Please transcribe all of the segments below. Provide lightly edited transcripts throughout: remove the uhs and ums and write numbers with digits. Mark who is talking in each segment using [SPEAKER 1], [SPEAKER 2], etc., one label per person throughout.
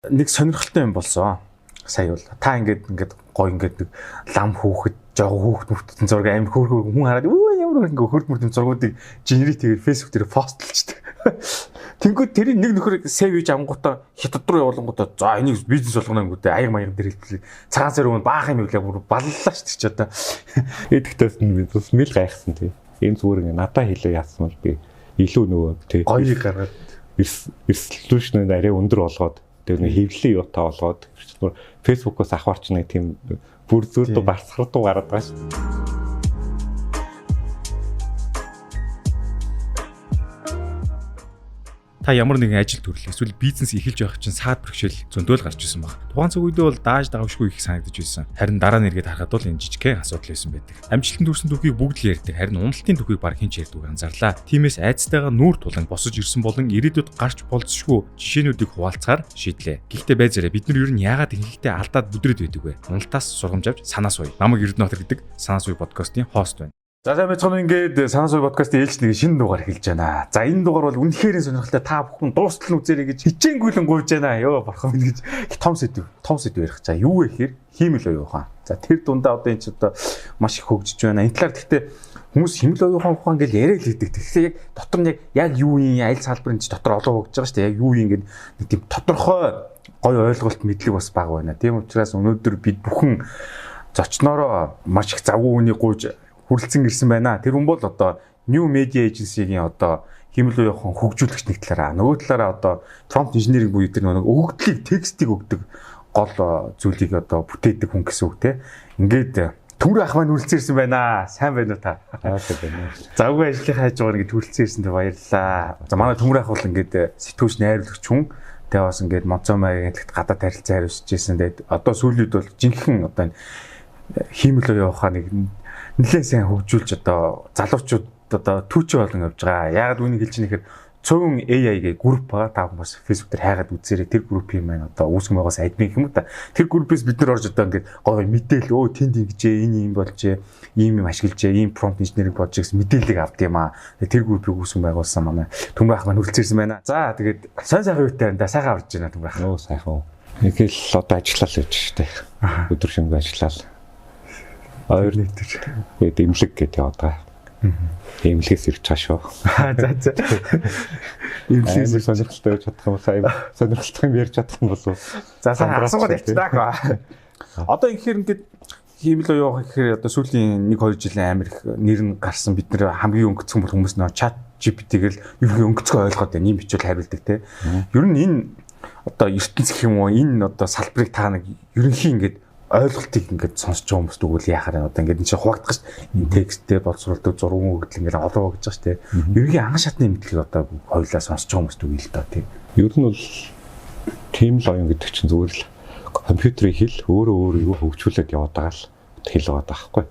[SPEAKER 1] Нэг сонирхолтой юм болсон. Сая бол та ингээд гоё ингээд нэг лам хүүхэд, жоо хүүхдүүдийн зураг амир хөөрхөн хүн хараад ямар ингээд хөрдмөрдөм зургуудыг генерит хийгээд фэйсбүүк дээр постлчихдээ. Тэнгүүд тэрийг нэг нөхөр сейв хийж авангуудаа хятад руу явуулангуудаа за энийг бизнес болгоно гэнэ аяг маяг дээр хэлбэлээ. Цагаан сар өмнө баах юм үлээ бүр баллаа шүү дээ ч одоо.
[SPEAKER 2] Эдгтээс нь би бас мэл гайхсан тий. Энэ зүгээр ингээ надаа хэлээ яасан бол би илүү нөгөө тий.
[SPEAKER 1] Гоёыг гаргаад
[SPEAKER 2] resolution арай өндөр болгоод тэр нэг хэвлэлийн юутай болгоод Facebook-оос авахарч нэг тийм бүр зүйдөө барсгардуу гараад байгаа шүү.
[SPEAKER 3] Та ямар нэгэн ажил төрлөө эсвэл бизнес эхэлж байх чинь саад бэрхшээл зөндөөл гарч ирсэн баг. Тухайн цаг үедээ бол дааж давшгүй их санагдаж байсан. Харин дараа нэргээд харахад бол энэ жижигхэн асуудал байсан байдаг. Амжилтанд хүрсэн түүхийг бүгд л ярьдаг. Харин уналтын түүхийг баг хэн ч ярьдаггүй анзаарлаа. Тиймээс айцтайгаа нүүр тулан босож ирсэн болон ирээдүйд гарч болцсошгүй жишээнүүдийг хуваалцахаар шийдлээ. Гэхдээ байзаараа бид нар ер нь яагаад ихэнхдээ алдаад бүдрээд байдаг вэ? Уналтаас сургамж авч санаа суй. Намайг Эрдэнэтер гэдэг санаа суй подкастын хост байна.
[SPEAKER 1] За сайн байцгаана ингээд санаа суй подкастын ээлж нэг шинэ дугаар эхэлж байна. За энэ дугаар бол үнэхээр сонирхолтой та бүхэн дуустал нь үзээрэй гэж хичээнгүйлэн гуйж байна. Йоо бурхан минь гэж том сэдв ярих. За юу вэ гэхээр хиймэл оюухан. За тэр дундаа одоо энэ ч одоо маш их хөгжиж байна. Энэ талаар гэхдээ хүмүүс хиймэл оюухан ухаан гэж яриа л хийдэг. Тэгэхээр яг дотор нь яг юу юм аль салбарын ч дотор олон хөгжиж байгаа шүү дээ. Яг юу юм ингээд нэг тийм тодорхой гой ойлголт мэдлэг бас бага байна. Тийм учраас өнөөдөр бид бүхэн зочноороо маш их завгүй үнийг гуйж хүрэлцэн ирсэн байна. Тэр хүн бол одоо New Media Agency-гийн одоо хиймэл оюухан хөгжүүлэгч нэг талаараа нөгөө талаараа одоо prompt engineering буюу тэр нэг өгөгдлийг текстийг өгдөг гол зүйлийг одоо бүтээдэг хүн гэсэн үг те. Ингээд Төмөр ах маань хүрэлцэн ирсэн байна. Сайн байна уу та?
[SPEAKER 2] байна.
[SPEAKER 1] Завгүй ажлынхаа хажуугаар ингээд хүрэлцэн ирсэнд баярлалаа. За манай Төмөр ах бол ингээд сэтгүүлч найруулагч хүн. Тэгээ бас ингээд Монцомай гэдэгт гадаад харилцаа хариуцж ирсэн. Тэгээд одоо сүүлийн үед бол жинхэнэ одоо хиймэл оюуханыг нэлээд сайн хөгжүүлж одоо залуучууд одоо түүчээ болон явж байгаа. Яагаад үүнийг хэлж нэхэр цөөн AI-ගේ групп байгаа. Та хүмүүс Facebook дээр хайгаад үзээрэй. Тэр группийн маань одоо үүсгэн байгаас админ юм уу та. Тэр группээс бид нар орж одоо ингээд гоё мэдээл тэнд ингэжээ, энэ юм болжээ, ийм юм ашиглажээ, ийм prompt engineering project гэсэн мэдээллийг авд юм аа. Тэр группийг үүсгэн байгуулсан манай Төмөр ах маань үлцээрсэн байна. За тэгээд сайхан үетэй энэ сайхан орж байна Төмөр ах.
[SPEAKER 2] Нөө сайхан. Нэг л одоо ажиллаа л гэж штэ. Өдөр шөнөгүй ажиллаа л. Ойр нийтэр. Тэгээд имлэг гэдэг яваад байгаа. Имлэгээс ирж байгаа шүү.
[SPEAKER 1] За.
[SPEAKER 2] Имлэгээс сонирхолтой байж чадах юм сайн. Сонирхолтой юм ярьж чадах юм болов.
[SPEAKER 1] За асуугаад явчихдаг. Одоо ихэр ингээд хиймэл оюухан гэхээр одоо сүүлийн 1-2 жилийн амир их нэр нь гарсан бид нэр хамгийн өнгөцгөн бол хүмүүс нөө чат GPT-гээр юу өнгөцгөө ойлгоод байна. Ийм бичвэл хариулдаг те. Ер нь энэ одоо ертөнц гэх юм уу энэ одоо салбарыг та нэг ерөнхийн ингээд ойлголтыг ингээд сонсож байгаа хүмүүст өгвөл яхаар одоо ингээд энэ чинь хуваагдах ш. Энэ тексттэй боловсруулдаг зургийн өгдөл ингээд олоо гэж байгаа ш. Ерөнхийн анхан шатны мэдлэгийг одоо хоёлаа сонсож байгаа хүмүүст өгье л доо тийм.
[SPEAKER 2] Ер нь бол тийм л оюун гэдэг чинь зүгээр л компьютерийн хэл өөрөө юу хөгжүүлээд яваад байгаа л хэл байгаа байхгүй.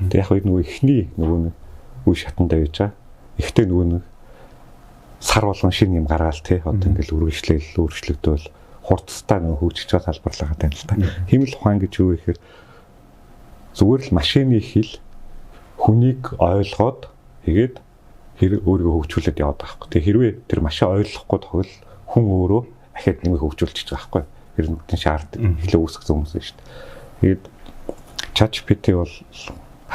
[SPEAKER 2] Тэг яг нөгөө эхний нөгөө үе шатанд байж байгаа. Ихтэй нөгөө сар болгон шинэ юм гаргаал тий. Одоо ингээд үргэлжлэгдвэл хурдтай нөгөө хөгжиж байгаа салбарлага тань л та. Хиймэл ухаан гэж юу гэхээр зүгээр л машины хэл хүнийг ойлгоод тэгээд өөрийгөө хөгжүүлээд яваад байгаа байхгүй. Тэг хэрвээ тэр машин ойлгохгүй тохиол хүн өөрөө ахад нэмийг хөгжүүлчих байгаа байхгүй. Тэр нь шаарддаг хэлээ үүсгэх хүмүүс шүү дээ. Тэгээд ChatGPT бол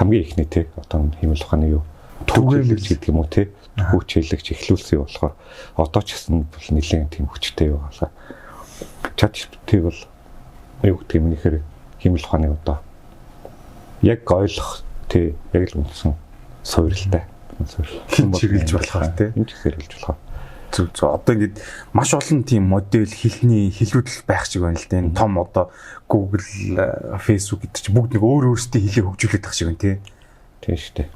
[SPEAKER 2] хамгийн ихний тий одоо хиймэл ухааны юу түгээмэл гэдэг юм уу тий хүч хэлэгч эхлүүлсэн болохоор одоо ч гэсэн бол нэлээд тийм хүчтэй юу болоо. ChatGPT бол юу гэдэг юм нэхэр хиймэл ухааны одоо яг ойлгох тий яг л үндсэн суурилтай.
[SPEAKER 1] Чиглэж болохоор тий
[SPEAKER 2] энэ чиглэж болохоор
[SPEAKER 1] зүг одоо ингээд маш олон тийм модель хэлний хэлүүдэл байх шиг байна л дээ. Энэ том одоо Google, Facebook гэдэг чинь бүгд нэг өөр өөрсдийн хэлийг хөгжүүлээд байгаа шиг байна тий.
[SPEAKER 2] Тийм шүү дээ.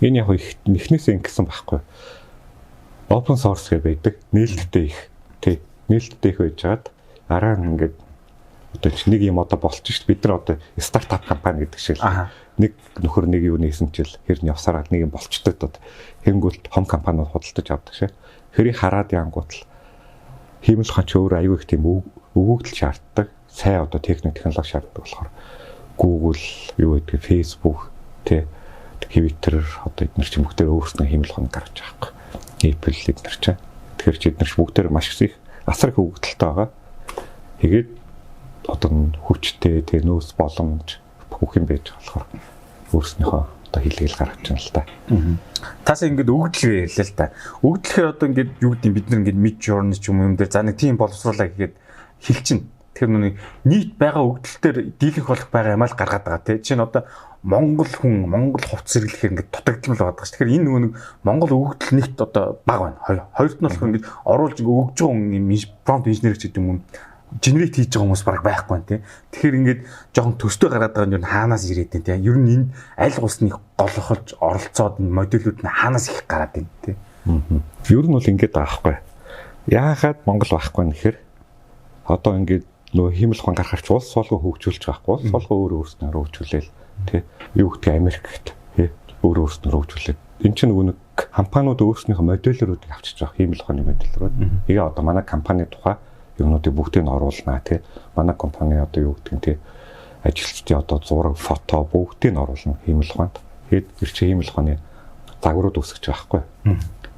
[SPEAKER 2] Энэ яг ихнээсээ ингэсэн байхгүй. Open source гэж байдаг. Нээлттэй их тий. Нээлттэй их байжгаад дараа нь ингээд одоо нэг юм одоо болчих шүү дээ. Бид нар одоо стартап компани гэдэг шиг л нэг нөхөр нэг юу нээсэн чил хэрний явсараад нэг юм болчтой дод хэнгүүлт хом компаниуд худалдаж авдаг шээ. Хэрийг хараад янгуут л хиймэл ухаан ч өөр аюу их тийм өгөгдөл шаарддаг. Сайн одоо техникологи шаарддаг болохоор Google юу гэдэг Facebook тий Twitter одоо эдгээр ч бүгдээр өөрснөө хиймэл ухаан гаргаж байгаа юм. Apple эдгээр ч тэгэхээр эдгээр ч бүгдээр маш их асар их өгөгдөлтэй байгаа. Тэгээд одоо хүчтэй тэг нөөц боломж бүх юм байж болохоор өөрснийхөө одоо хилгээл гаргаж байна л та.
[SPEAKER 1] Тасаа ингээд өгдлөө ярьлаа л та. Өгдлөхээр одоо ингээд юу гэдэг бид нар ингээд mid journey ч юм дээр за нэг тийм боловсруулаа гэгээд хэлчин. Тэгэхээр нүг нийт байгаа өгдөлтөөр дийлэнх болох байгаа юм аа л гаргаад байгаа тий. Жишээ нь одоо Монгол хүн Монгол хувц зэрэглэхээр ингээд дутагдмал байгаа шүү. Тэгэхээр энэ нөгөө нэг Монгол өгдөл нэгт одоо бага байна. Хоёрт нь болохоор ингээд оруулж өгж байгаа хүн юм prompt engineer гэдэг юм генерейт хийж байгаа хүмүүс бараг байхгүй байна тий. Тэгэхээр ингээд жоохон төстэй гараад байгаа нь юу хаанаас ирээд байна тий. Ер нь энэ аль улсны голохолж оролцоод энэ модулууд нь хаанаас их гараад байна тий.
[SPEAKER 2] Ер нь бол ингээд байгаа байхгүй. Яагаад Монгол байхгүй нэхэр одоо ингээд нөгөө хиймэл ухаан гаргахч улс солгоо хөгжүүлж байгаа байхгүй. Солгоо өөрөө өөрснөө хөгжүүлээл тий. Юу гэдэг Америкт тий. Өөрөө өөрснөө хөгжүүлээд. Энд чинь нөгөө нэг компаниуд өөрснийхөө модулеруудыг авчиж байгаа хиймэл ухааны модулерууд. Тэгээ одоо манай компани тухай юмнуудыг бүгдийг нь оруулнаа тий. Манай компани одоо юу гэдэг нь тий. Ажилчдын одоо зураг, фото бүгдийг нь оруулна хиймэл ухаанд. Тэгээд тэр чинь хиймэл ухааны загварууд үүсгэж байгаа байхгүй.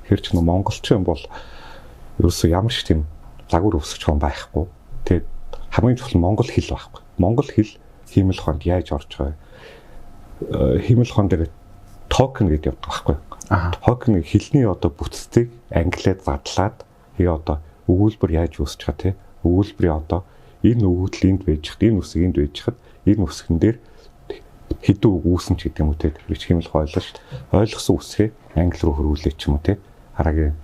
[SPEAKER 2] Тэр чинь монголчин бол ерөөсөө ямар ч тийм загвар үүсгэж байгаа байхгүй. Тэгээд хамгийн чухал монгол хэл байхгүй. Монгол хэл хиймэл ухаанд яаж орж байгаа. Хиймэл ухаан дээр токен гэдэг явдаг байхгүй. Токен хэлний одоо бүтцийг англиад задлаад тэгээ одоо өгүүлбэр яаж үүсэж байгаа те. Өгүүлбэрийн одоо энэ өгүүлэл энд байж хад, энэ үсэг энд байж хад, энэ үсгэн дээр хэдэн үг үүсэн ч гэдэг юм уу те. Тэр хиймэл ухаан ойлоо шүү дээ. Ойлгосон үсгээ англи руу хөрвүүлээ ч юм уу те. Харагийн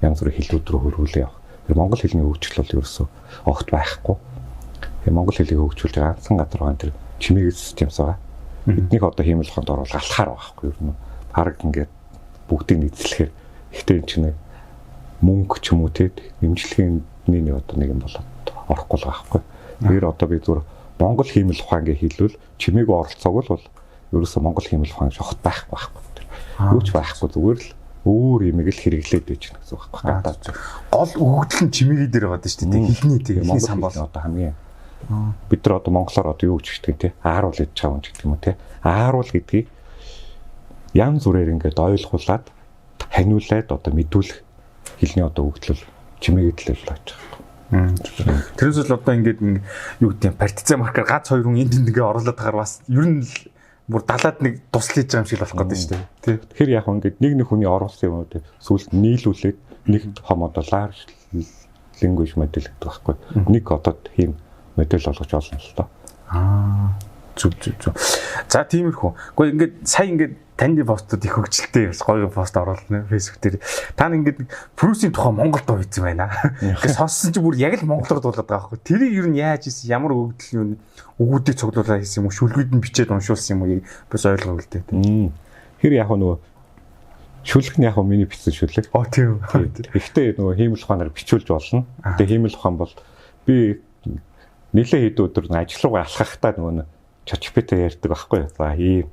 [SPEAKER 2] янз бүрийн хэлүүд рүү хөрвүүлээ явах. Тэр монгол хэлний хөгжил бол ерөөсөө огт байхгүй. Тэгээ монгол хэлийг хөгжүүлж байгаа ганцхан газар байгаа тэр чимээгийн системс байгаа. Эднийг одоо хиймэл ухаанд оруулах алхаар байхгүй юу? Хараг ингээд бүгдийг нийцлэхээр ихтэй энэ чинь мөнгө ч юм уу те нэмжлэгийн нэг одоо нэг юм болоод орохгүй л байхгүй. Тэгэхээр одоо би зүгээр монгол хиймэл ухаан гэж хэлвэл чимээгүй оролцоог бол ерөөсөө монгол хиймэл ухаан шохот байхгүй. Юу ч байхгүй зүгээр л өөр юмэг л хэрэглээд байж гэнэ гэсэн үг байхгүй. Гадаад
[SPEAKER 1] гол өгдөл нь чимээгийн дээр байгаа шүү дээ. Хэлний тэгээ
[SPEAKER 2] сан бол одоо хамгийн бид нар одоо монголоор одоо юу гэж хэлдэг те ааруул гэж чаавч гэдэг юм уу те ааруул гэдгийг янз бүрээр ингээд ойлгуулад ханиулаад одоо мэдүүлэх хэлний одоо өгдөл чимээгийн л байж байгаа.
[SPEAKER 1] Тэрээс л одоо ингээд юу гэдэг юм партизан маркер гац хоёр хүн энд ингээ оруулаад байгаа бас ер нь л бүр далаад нэг туслаж байгаа юм шиг болох гэдэг шүү дээ. Тий.
[SPEAKER 2] Тэгэхээр яг ингээд нэг хүний оруулсан юм уу те сүүлд нийлүүлээд нэг том одоо large language model гэдэг байхгүй. Нэг одоо тийм модель болгож олно л доо.
[SPEAKER 1] Зүг. За тиймэрхүү. Гэхдээ ингээд сая ингээд таны постууд их хөгжилтэй бас гоё пост оруулна Facebook дээр. Та ингээд Прусийн тухай Монголд үйцэн байна. Ингээд сонссон чи бүр яг л монголоор дуулаад байгаа байхгүй. Тэрийг ер нь яаж хийсэн, ямар өгдөл юм өгүүдийг цуглуулаад хийсэн юм уу, шүлгүүд нь бичээд уншуулсан юм уу бас ойлгоо л дээ.
[SPEAKER 2] Тэр яг нөгөө шүлэг нь яг миний бичсэн шүлэг.
[SPEAKER 1] Тийм.
[SPEAKER 2] Ихтэй нөгөө хиймэл ухаанаар бичүүлж болно. Тэгээ хиймэл ухаан бол би нэлээд хэд өдөр ажил руугаа алхахтаа нөгөө ChatGPT ярьдаг байхгүй юу. За ийм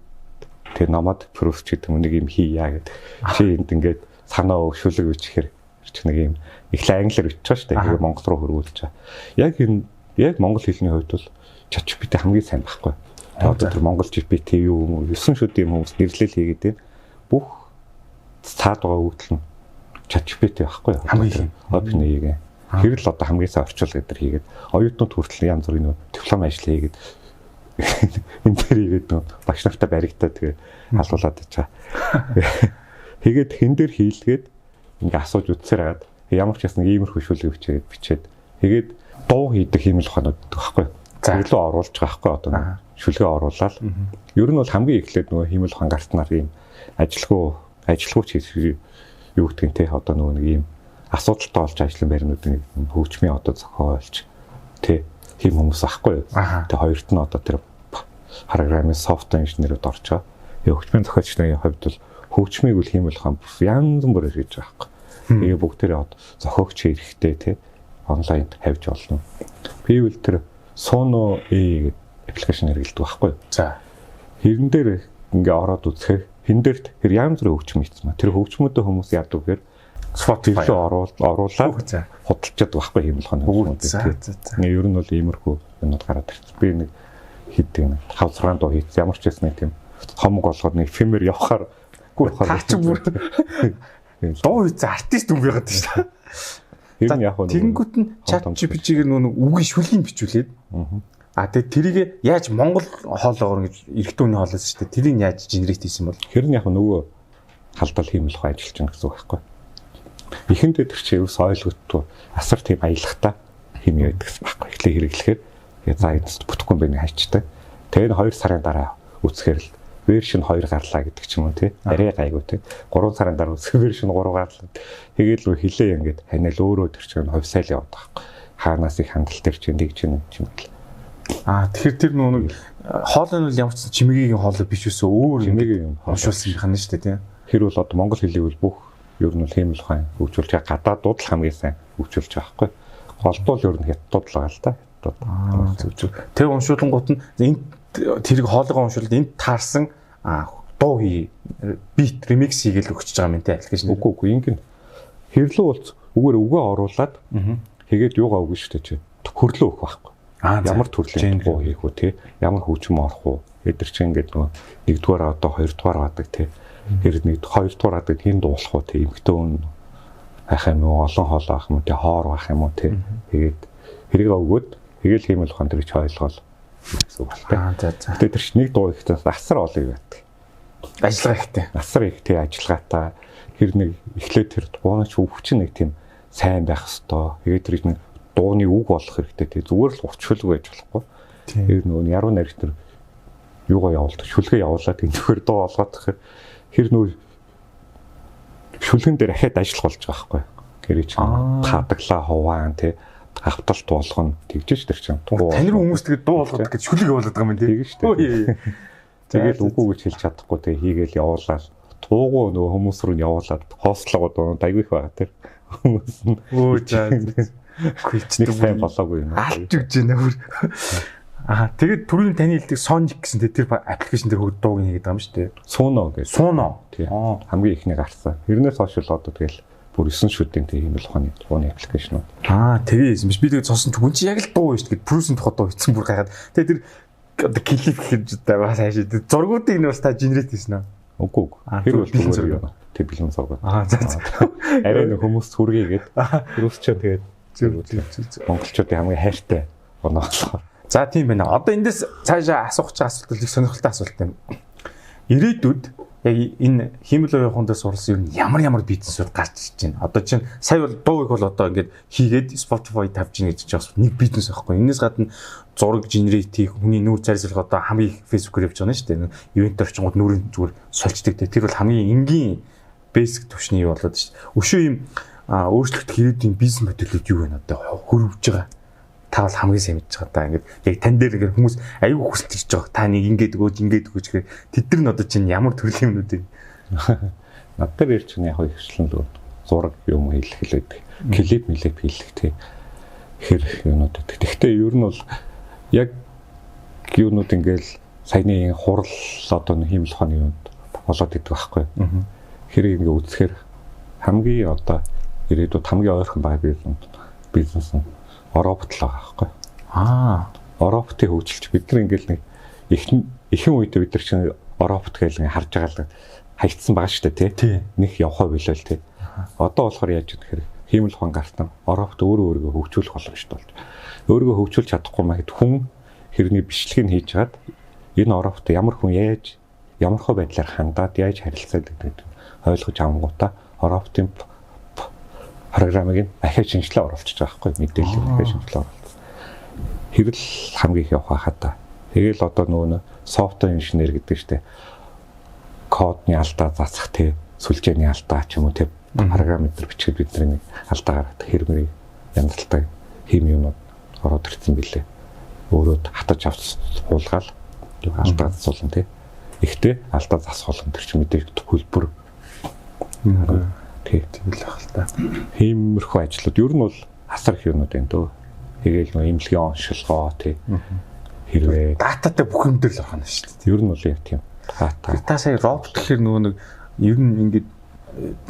[SPEAKER 2] тэр номод proof ч гэдэг нэг юм хийя гэд. Чи энд ингээд санаа өвшүүлэг бичихэр чи нэг юм ихлэ англиар бичих шүү дээ. Тэгээ монгол руу хөрвүүлж байгаа. Яг монгол хэлний хувьд бол ChatGPT хамгийн сайн байхгүй. Одоо тэр монгол GPT юу 9 шүд юм хүмүүс нэрлэл хийгээд байна. Бүх цаад байгаа өгдөл нь ChatGPT байхгүй юу.
[SPEAKER 1] Хамгийн
[SPEAKER 2] OpenAI-гээ. Тэр л одоо хамгийн сайн орчуул гэдэр хийгээд оюутнууд хүртэл янз бүрийн диплом ажил хийгээд энэ тэрийгээд багш нартай баригдаад тэгээ халуулаад очаа. Тэгээд хэн дээр хийлгээд ингээ асууж үтсээр хагаад ямар ч ясна иймэрхүү шүлэг бичээд тэгээд дуу хийдэг хиймэл ухаанууд байхгүй. Зөвлөө оруулж байгаа байхгүй одоо шүлгээ оруулаад. Ер нь бол хамгийн эхлээд нөгөө хиймэл ухаан гарснаар ийм ажилгүйч хийх юу гэдэг нь те одоо нөгөө нэг ийм асуудалтай болж ажлын байрнуудын хөгжмийн одоо зохиолч тий хим хүмүүс ахгүй юу. Тэгээ хоёрт нь одоо тэр программын софтвер инженерүүд орж байгаа. Хөгжмийн зохиолчны хувьд бол хөгжмийг үл хиймэл хаан янз бүрээр хийж байгаа байхгүй. Тэгээ бүгдээрээ одоо зохиогч хэрэгтэй тий онлайнд тавьж олно. Би үл тэр Sono A аппликейшн хэрэглэдэг байхгүй юу. За хэрэн дээр ингээ ороод үзэхээр хэн дээр тэр янз бүрийн хөгжим ийцмэ. Тэр хөгжмөдөө хүмүүс яадаг гэхээр Spotify оруулаад худалчаад байхгүй хиймэл хаан. Ер нь бол иймэрхүү юмуд гараад ирсэн. Би нэг хийдэг нэг 5-6 дуу хийсэн. Ямар ч гэсэн тийм хомог болгоод нэг фимер явахаар
[SPEAKER 1] таа чи бүр дуу хийсэн артист үг байгаад шүү дээ.
[SPEAKER 2] Тэр нь яг нэг
[SPEAKER 1] тэгэнгүүт нь чат GPT-гээр нэг үгийн шүлгийг бичүүлээд тэгээд тэрийг яаж Монгол хоолоогоор ингэж эрэгтэй хүний хоолоос шүү дээ. Тэрийг яаж генерейт хийсэн бол
[SPEAKER 2] хэр нь яг нөгөө халдал хиймлэх ажиллаж байгаа гэсэн үг байхгүй. Эхэндээ тэр чинь ерөөс ойлгохгүй асар тийм аялагтай хим яадаг гэсэн байхгүй. Эхлээ хэрэглэхээр за эцэст бүтэхгүй юм байна хайчтай. Тэгээ 2 сарын дараа үсгээр л вершн 2 гарлаа гэдэг ч юм уу тий. Арай гайгүй тий. 3 сарын дараа үсгээр вершн 3 гарлаа. Тэгээд л хилээ ингээд ханиал өөрөө тэр чинь хувьсайл яваад байгаа. Хаанаас их хандлт төр чинь нэг чинь юм бэл.
[SPEAKER 1] Тэгэхээр тэр нэг хоолой нь бол ямар ч чимээгийн хоолой биш үсэ өөр
[SPEAKER 2] чимээгийн
[SPEAKER 1] уншуулсан юм хана шүү дээ тий.
[SPEAKER 2] Тэр бол одоо монгол хэлийг бол бүх ер нь бол хиймэл ухаан хөгжүүлж байгаа гадаадууд л хамгийн сайн хөгжүүлж байгаа байхгүй. Голдуул ер нь хятадууд л байгаа л да.
[SPEAKER 1] Зүг. Тэр уншуулгууд нь энд тэрийг хоолойгоо уншуулад энд таарсан дуу бит ремикс хийгээл өгч байгаа юм тий аппликейшн.
[SPEAKER 2] Үгүй ингэ хэрлүү болц үгээр үгээ оруулаад тэгээд юугаа өгнө шүү дээ чи. Хөрлөө өгөх байхгүй. Ямар төрлийн дуу хийх үү тий. Ямар хөгжим орох уу. Эдгэр чи ингээд нөгөө нэгдүгээр одоо хоёрдугаар авдаг тий. Тэр нэг хоёрдугаар авдаг хин дуулах уу тий. Эмхтэн өн ах юм уу олон хоолой ах юм тий. Хоор ах юм уу тий. Тэгээд хэрэг өгөөд тэгэл хиймэл ухаан тэр чи ойлгоол гэсэн үг байна. За. Тэгээд тэр чи нэг дуу ихтэй асар олон байдаг.
[SPEAKER 1] Ажиллагаа ихтэй.
[SPEAKER 2] Асар ихтэй ажиллагаатай. Тэр нэг эхлээд тэр дуунач өвчин нэг тийм сайн байх хэвээр. Тэгээд тэр нэг дууны үг болох хэрэгтэй тий. Зүгээр л урчхөлгүй байж болохгүй. Тэр нөгөө яруу найрагч тэр юугаа явуулдаг. Шүлгээ явуулаад энэхээр дуу олгоод хэр нөө шүлгэн дээр ахаад ажиллах болж байгаа байхгүй. Гэрээ чи хаадаглаа хуваан тий. Авталт болгоно тэгжэж тэр чинь.
[SPEAKER 1] Танир хүмүүс тэгээд дуу болгоод гэж шүлэг явуулдаг юм тий.
[SPEAKER 2] Тэгэж шүү. Тэгээд үгүй гэж хэлж чадахгүй тий. Хийгээл явуулаад туугуу нөгөө хүмүүс рүү явуулаад хоослогоо дуу айгүй их байгаа тий. Хүмүүс нь
[SPEAKER 1] за.
[SPEAKER 2] Нэг сайн болоогүй юм.
[SPEAKER 1] Алт гэж байна бүр. Тэгээд түрүүний таны хэлдэг Sonic гэсэн тэр аппликейшн дээр хөгд дууг хийгээд байгаа юм шүү дээ.
[SPEAKER 2] Suno гэж.
[SPEAKER 1] Suno.
[SPEAKER 2] Тий. Хамгийн ихний гарсан. Тэрнээс хойш л одоо тэгэл бүр 9 шүдийн тийм л ухааны дууны аппликейшнууд.
[SPEAKER 1] Тэгээ юм биш. Би тэгээд сонсон хүн чи яг л дуу шүү дээ. Плюсийн тухай дуу хийсэн бүр гайхаад. Тэгээд тэр одоо клип хийж байгаа хаашаа зургуудыг нь бас та генерейт хийсэн үү?
[SPEAKER 2] Үгүй. Тэр бол зүгээр юм. Тэр бэлэн зураг.
[SPEAKER 1] За.
[SPEAKER 2] Арай нэг хүмүүс хүргээгээд русчаа тэгээд монголчуудын хамгийн хайртай оноо болохоор.
[SPEAKER 1] За тийм байна. Одоо эндээс цаашаа асуух чинь асуулт их сонирхолтой асуулт юм. Ирээдүйд яг энэ хиймэл явахындаа сурсан юм ямар бизнесүүд гарч иж байна. Одоо чинь сая бол дуу их бол одоо ингээд хийгээд Spotify тавьж ийн гэж бас нэг бизнес байхгүй. Энээс гадна зураг генерейт хийх, хүний нүүр царайлах одоо хамгийн их Facebook-ээр явж байгаа нь шүү дээ. Ивент орчингууд нүрийн зүгээр сольчдаг. Тэр бол хамгийн энгийн basic төвшний юу болоод шүү дээ. Өшөө юм өөрчлөлт ирээдүйн бизнес модельүүд юу вэ одоо хөрвж байгаа. Та бол хамгийн сайн мэдж байгаа. Ингээд яг тань дээр ингээд хүмүүс аюу хүсэлт хийж байгаа. Та нэг ингээд өгөөж гэхээр тэд нар нь одоо чинь ямар төрлийн юмнууд вэ?
[SPEAKER 2] Над дээр ирж чинь яг ихшлэн л зураг юм хийх хэлээд клип хийх тий. Хэр юмнууд. Гэхдээ ер нь бол яг юунууд ингээл саяны хурал одоо хиймэл ухааны юмд болоод идэх байхгүй. Хэрэг ингээ үзэхээр хамгийн одоо ирээдүйд хамгийн ойрхон байгаа бизнес нь робот л байгаа байхгүй. Роботыг хөгжилч бид нар ингээл нэг ихэнх үед бид нар чинь робот гэж харж байгаа л хаягдсан байгаа шүү дээ тий. Нэг явхаа билээ л тий. Одоо болохоор яаж юм гэхээр хиймэл ухаан гартан робот өөрөөгөө хөгжүүлэх боломжтой болж. Өөрийгөө хөгжүүлж чадахгүй маяг хүн хэрний бичлэгийг хийж хаад энэ робот ямар хүн яаж ямар хөө байдлаар хандаад яаж харилцаад гэдэг ойлгож авангуудаа роботын програмыг ахиа шинжилгээ оруулчихж байгаа байхгүй мэдээлэл ахиа шинжилгээ оруулах. Хэрэл хамгийн их явах хата. Тэгэл одоо нөгөө софтвер инженер гэдэг чинь кодны алдаа засах тий сүлжээний алдаа ч юм уу тий параметр бичгээд бидний алдаа гараад хэрмэрийг янзалтай хийм юмнууд ороод ирсэн билээ. Өөрөө хатаж авч хуулгаал алдаа засуулна тий. Ихтэй алдаа засуулна тэр чинь мэдээж хөлбөр. Тийм л ах л та. Хиймэрхүү ажлууд ер нь бол асар их юмуд байна дөө. Тэгээл нөө имлэгийн оншилгоо тий. Хэрвээ дататай бүх юм дээр л орно шүү дээ. Ер нь бол яг тийм. Та сая робот гэхэр нөгөө нэг ер нь ингээд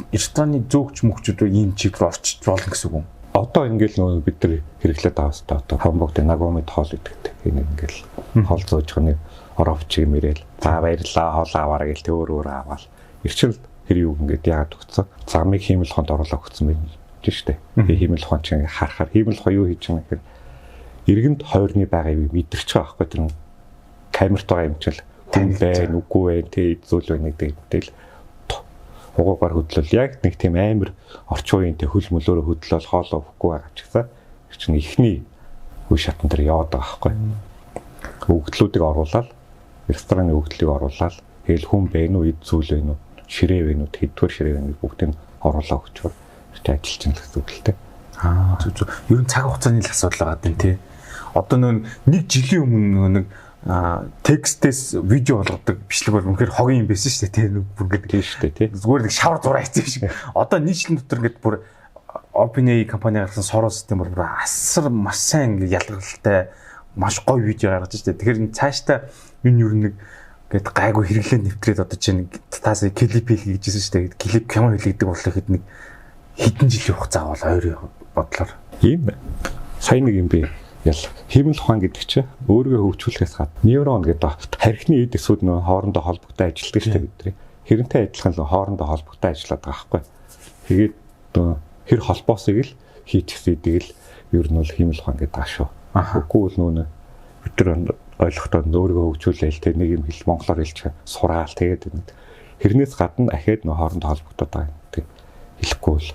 [SPEAKER 2] электроны зөөгч мөхчүүд ийм чип рүү орчиж болно гэсэн үг юм. Одоо ингээл нөгөө бид нар хэрэглээд байгаа хэвээр одоо хамбогд Nagomid хоол идэгтэй. Энэ ингээл хоол зөөж байгаа нэг робот чиг мэрэл. За баярлаа хоол аваарай гэл өөр аваал. Ирчил тэр юу ингээд яагаад өгцөө? Замыг хиймэл хонд оруулаа өгсөн байх. штэ. Хиймэл ухаан чинь харахаар хиймэл ухаан юу хийж байгаа гэхээр эргэнд хойрны байгаа юм мэдэрч байгаа байхгүй тэр камерт байгаа юм чил хүн байна үгүй байна тий зүйл байна гэдэг хугаагаар хөдлөл яг нэг тийм амар орчин үеийн тий хөл мөлөөрөө хөдлөл хоолоо өгөхгүй байгаа ч гэсэн чинь ихний үе шатан дээр яваад байгаа байхгүй. Өгдлүүдийг оруулаад рестораны өгдлийг оруулаад тэгэл хүн байна уу, эд зүйл байна уу, ширээ байна уу, тэдгээр ширээ байна уу бүгдийг оруулаа өгчвөр. Тэ ажиллаж байгаа гэсэн үг л дээ.
[SPEAKER 1] Зүг. Ер нь цаг хугацааны л асуудал байгаа юм тий. Одоо нэг жилийн өмнө нэг текстээс видео болгодог бичлэг бол үнэхээр хогийн юм байсан шүү дээ тий. Бүр ингэ
[SPEAKER 2] тийм шүү дээ тий.
[SPEAKER 1] Зүгээр нэг шавар зураа хийсэн шиг. Одоо нэг жилийн дотор ингэ бүр OpenAI компани гаргасан Sora систем бол бүр асар маш сайн ингэ ялгаралтай маш гоё видео гаргаж штэ. Тэгэхээр цаашдаа энэ юу нэг гээд гайгүй хэрэглэн нэвтрээд одоо чинь таас клип хийжсэн штэ. Клип кино хийлэгдэг болохоор нэг хэдэн жилийн хугацаа бол ойрын бодлоор
[SPEAKER 2] ийм сайн нэг юм би ял хиймэл ухаан гэдэг чинь өөрийгөө хөгжүүлэхээс гадна нейрон гэдэг тархины эд эсүүд нөө хоорондоо холбогдоо ажилладаг шүү дээ бидний. Хэрэнтэй адилхан л хоорондоо холбогдоо ажилладаг байхгүй. Тэгээд хэр холбоосыг л хийчихсэн эдийг л ер нь бол хиймэл ухаан гэдэг ашуу. Үгүй бол нөө бид нар ойлгохдоо өөрийгөө хөгжүүлээл тэ нэг юм хэл монголоор хэлчих сураал тэгээд хэрнээс гадна ахээд нөө хоорондоо холбогдоод байгаа юм хэлэхгүй бол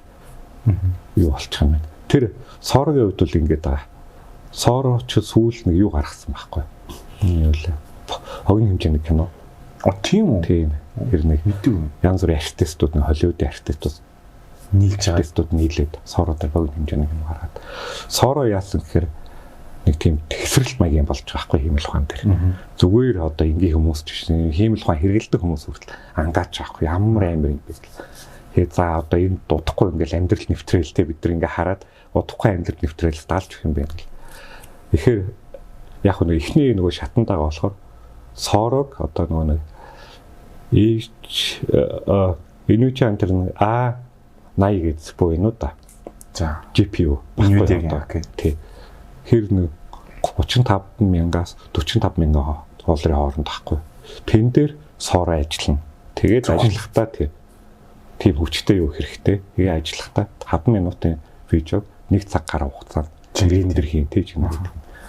[SPEAKER 2] юу болчих юм бэ? Тэр Сорогийн хувьд бол ингэж байгаа. Соро ч сүүл нэг юу гаргасан байхгүй. Юу лээ. Хогийн хэмжээний кино. Тийм үү? Тийм. Тэр нэг янз бүрийн артистууд нэг Холливуудын артистууд нийлж байгаа артистууд нийлээд Сороор хогийн хэмжээний кино гаргаад. Соро яасан гэхээр нэг тийм тесрэлт маягийн болж байгаа байхгүй хиймэл ухаан дээр. Зүгээр одоо энгийн хүмүүс ч гэсэн хиймэл ухаан хэрэгэлдэг хүмүүс хүртэл ангаач байхгүй ямар амар юм бэ. Тэгээд за одоо энэ дутхгүй ингээл амьдрал нэвтрээлтэй бид нар ингээ хараад удахгүй амьдрал нэвтрээлс даалж өгөх юм байна гэл. Тэгэхээр яг нэг ихний нөгөө шатандаага болохоор Сорог одоо нөгөө нэг энүүч антер A80 гэж буйнуу да. За GPU
[SPEAKER 1] баггүй.
[SPEAKER 2] Тий. Хэр нэг 35,000-аас 45,000 долларын хооронд байхгүй. Тэн дээр Соро ажиллана. Тэгээд ажиллахдаа тийм хүчтэй юу хэрэгтэй. Тэгээ ажиллахдаа 5 минутын видеог 1 цаг гаруй хугацаанд рендер хийн тийч юм.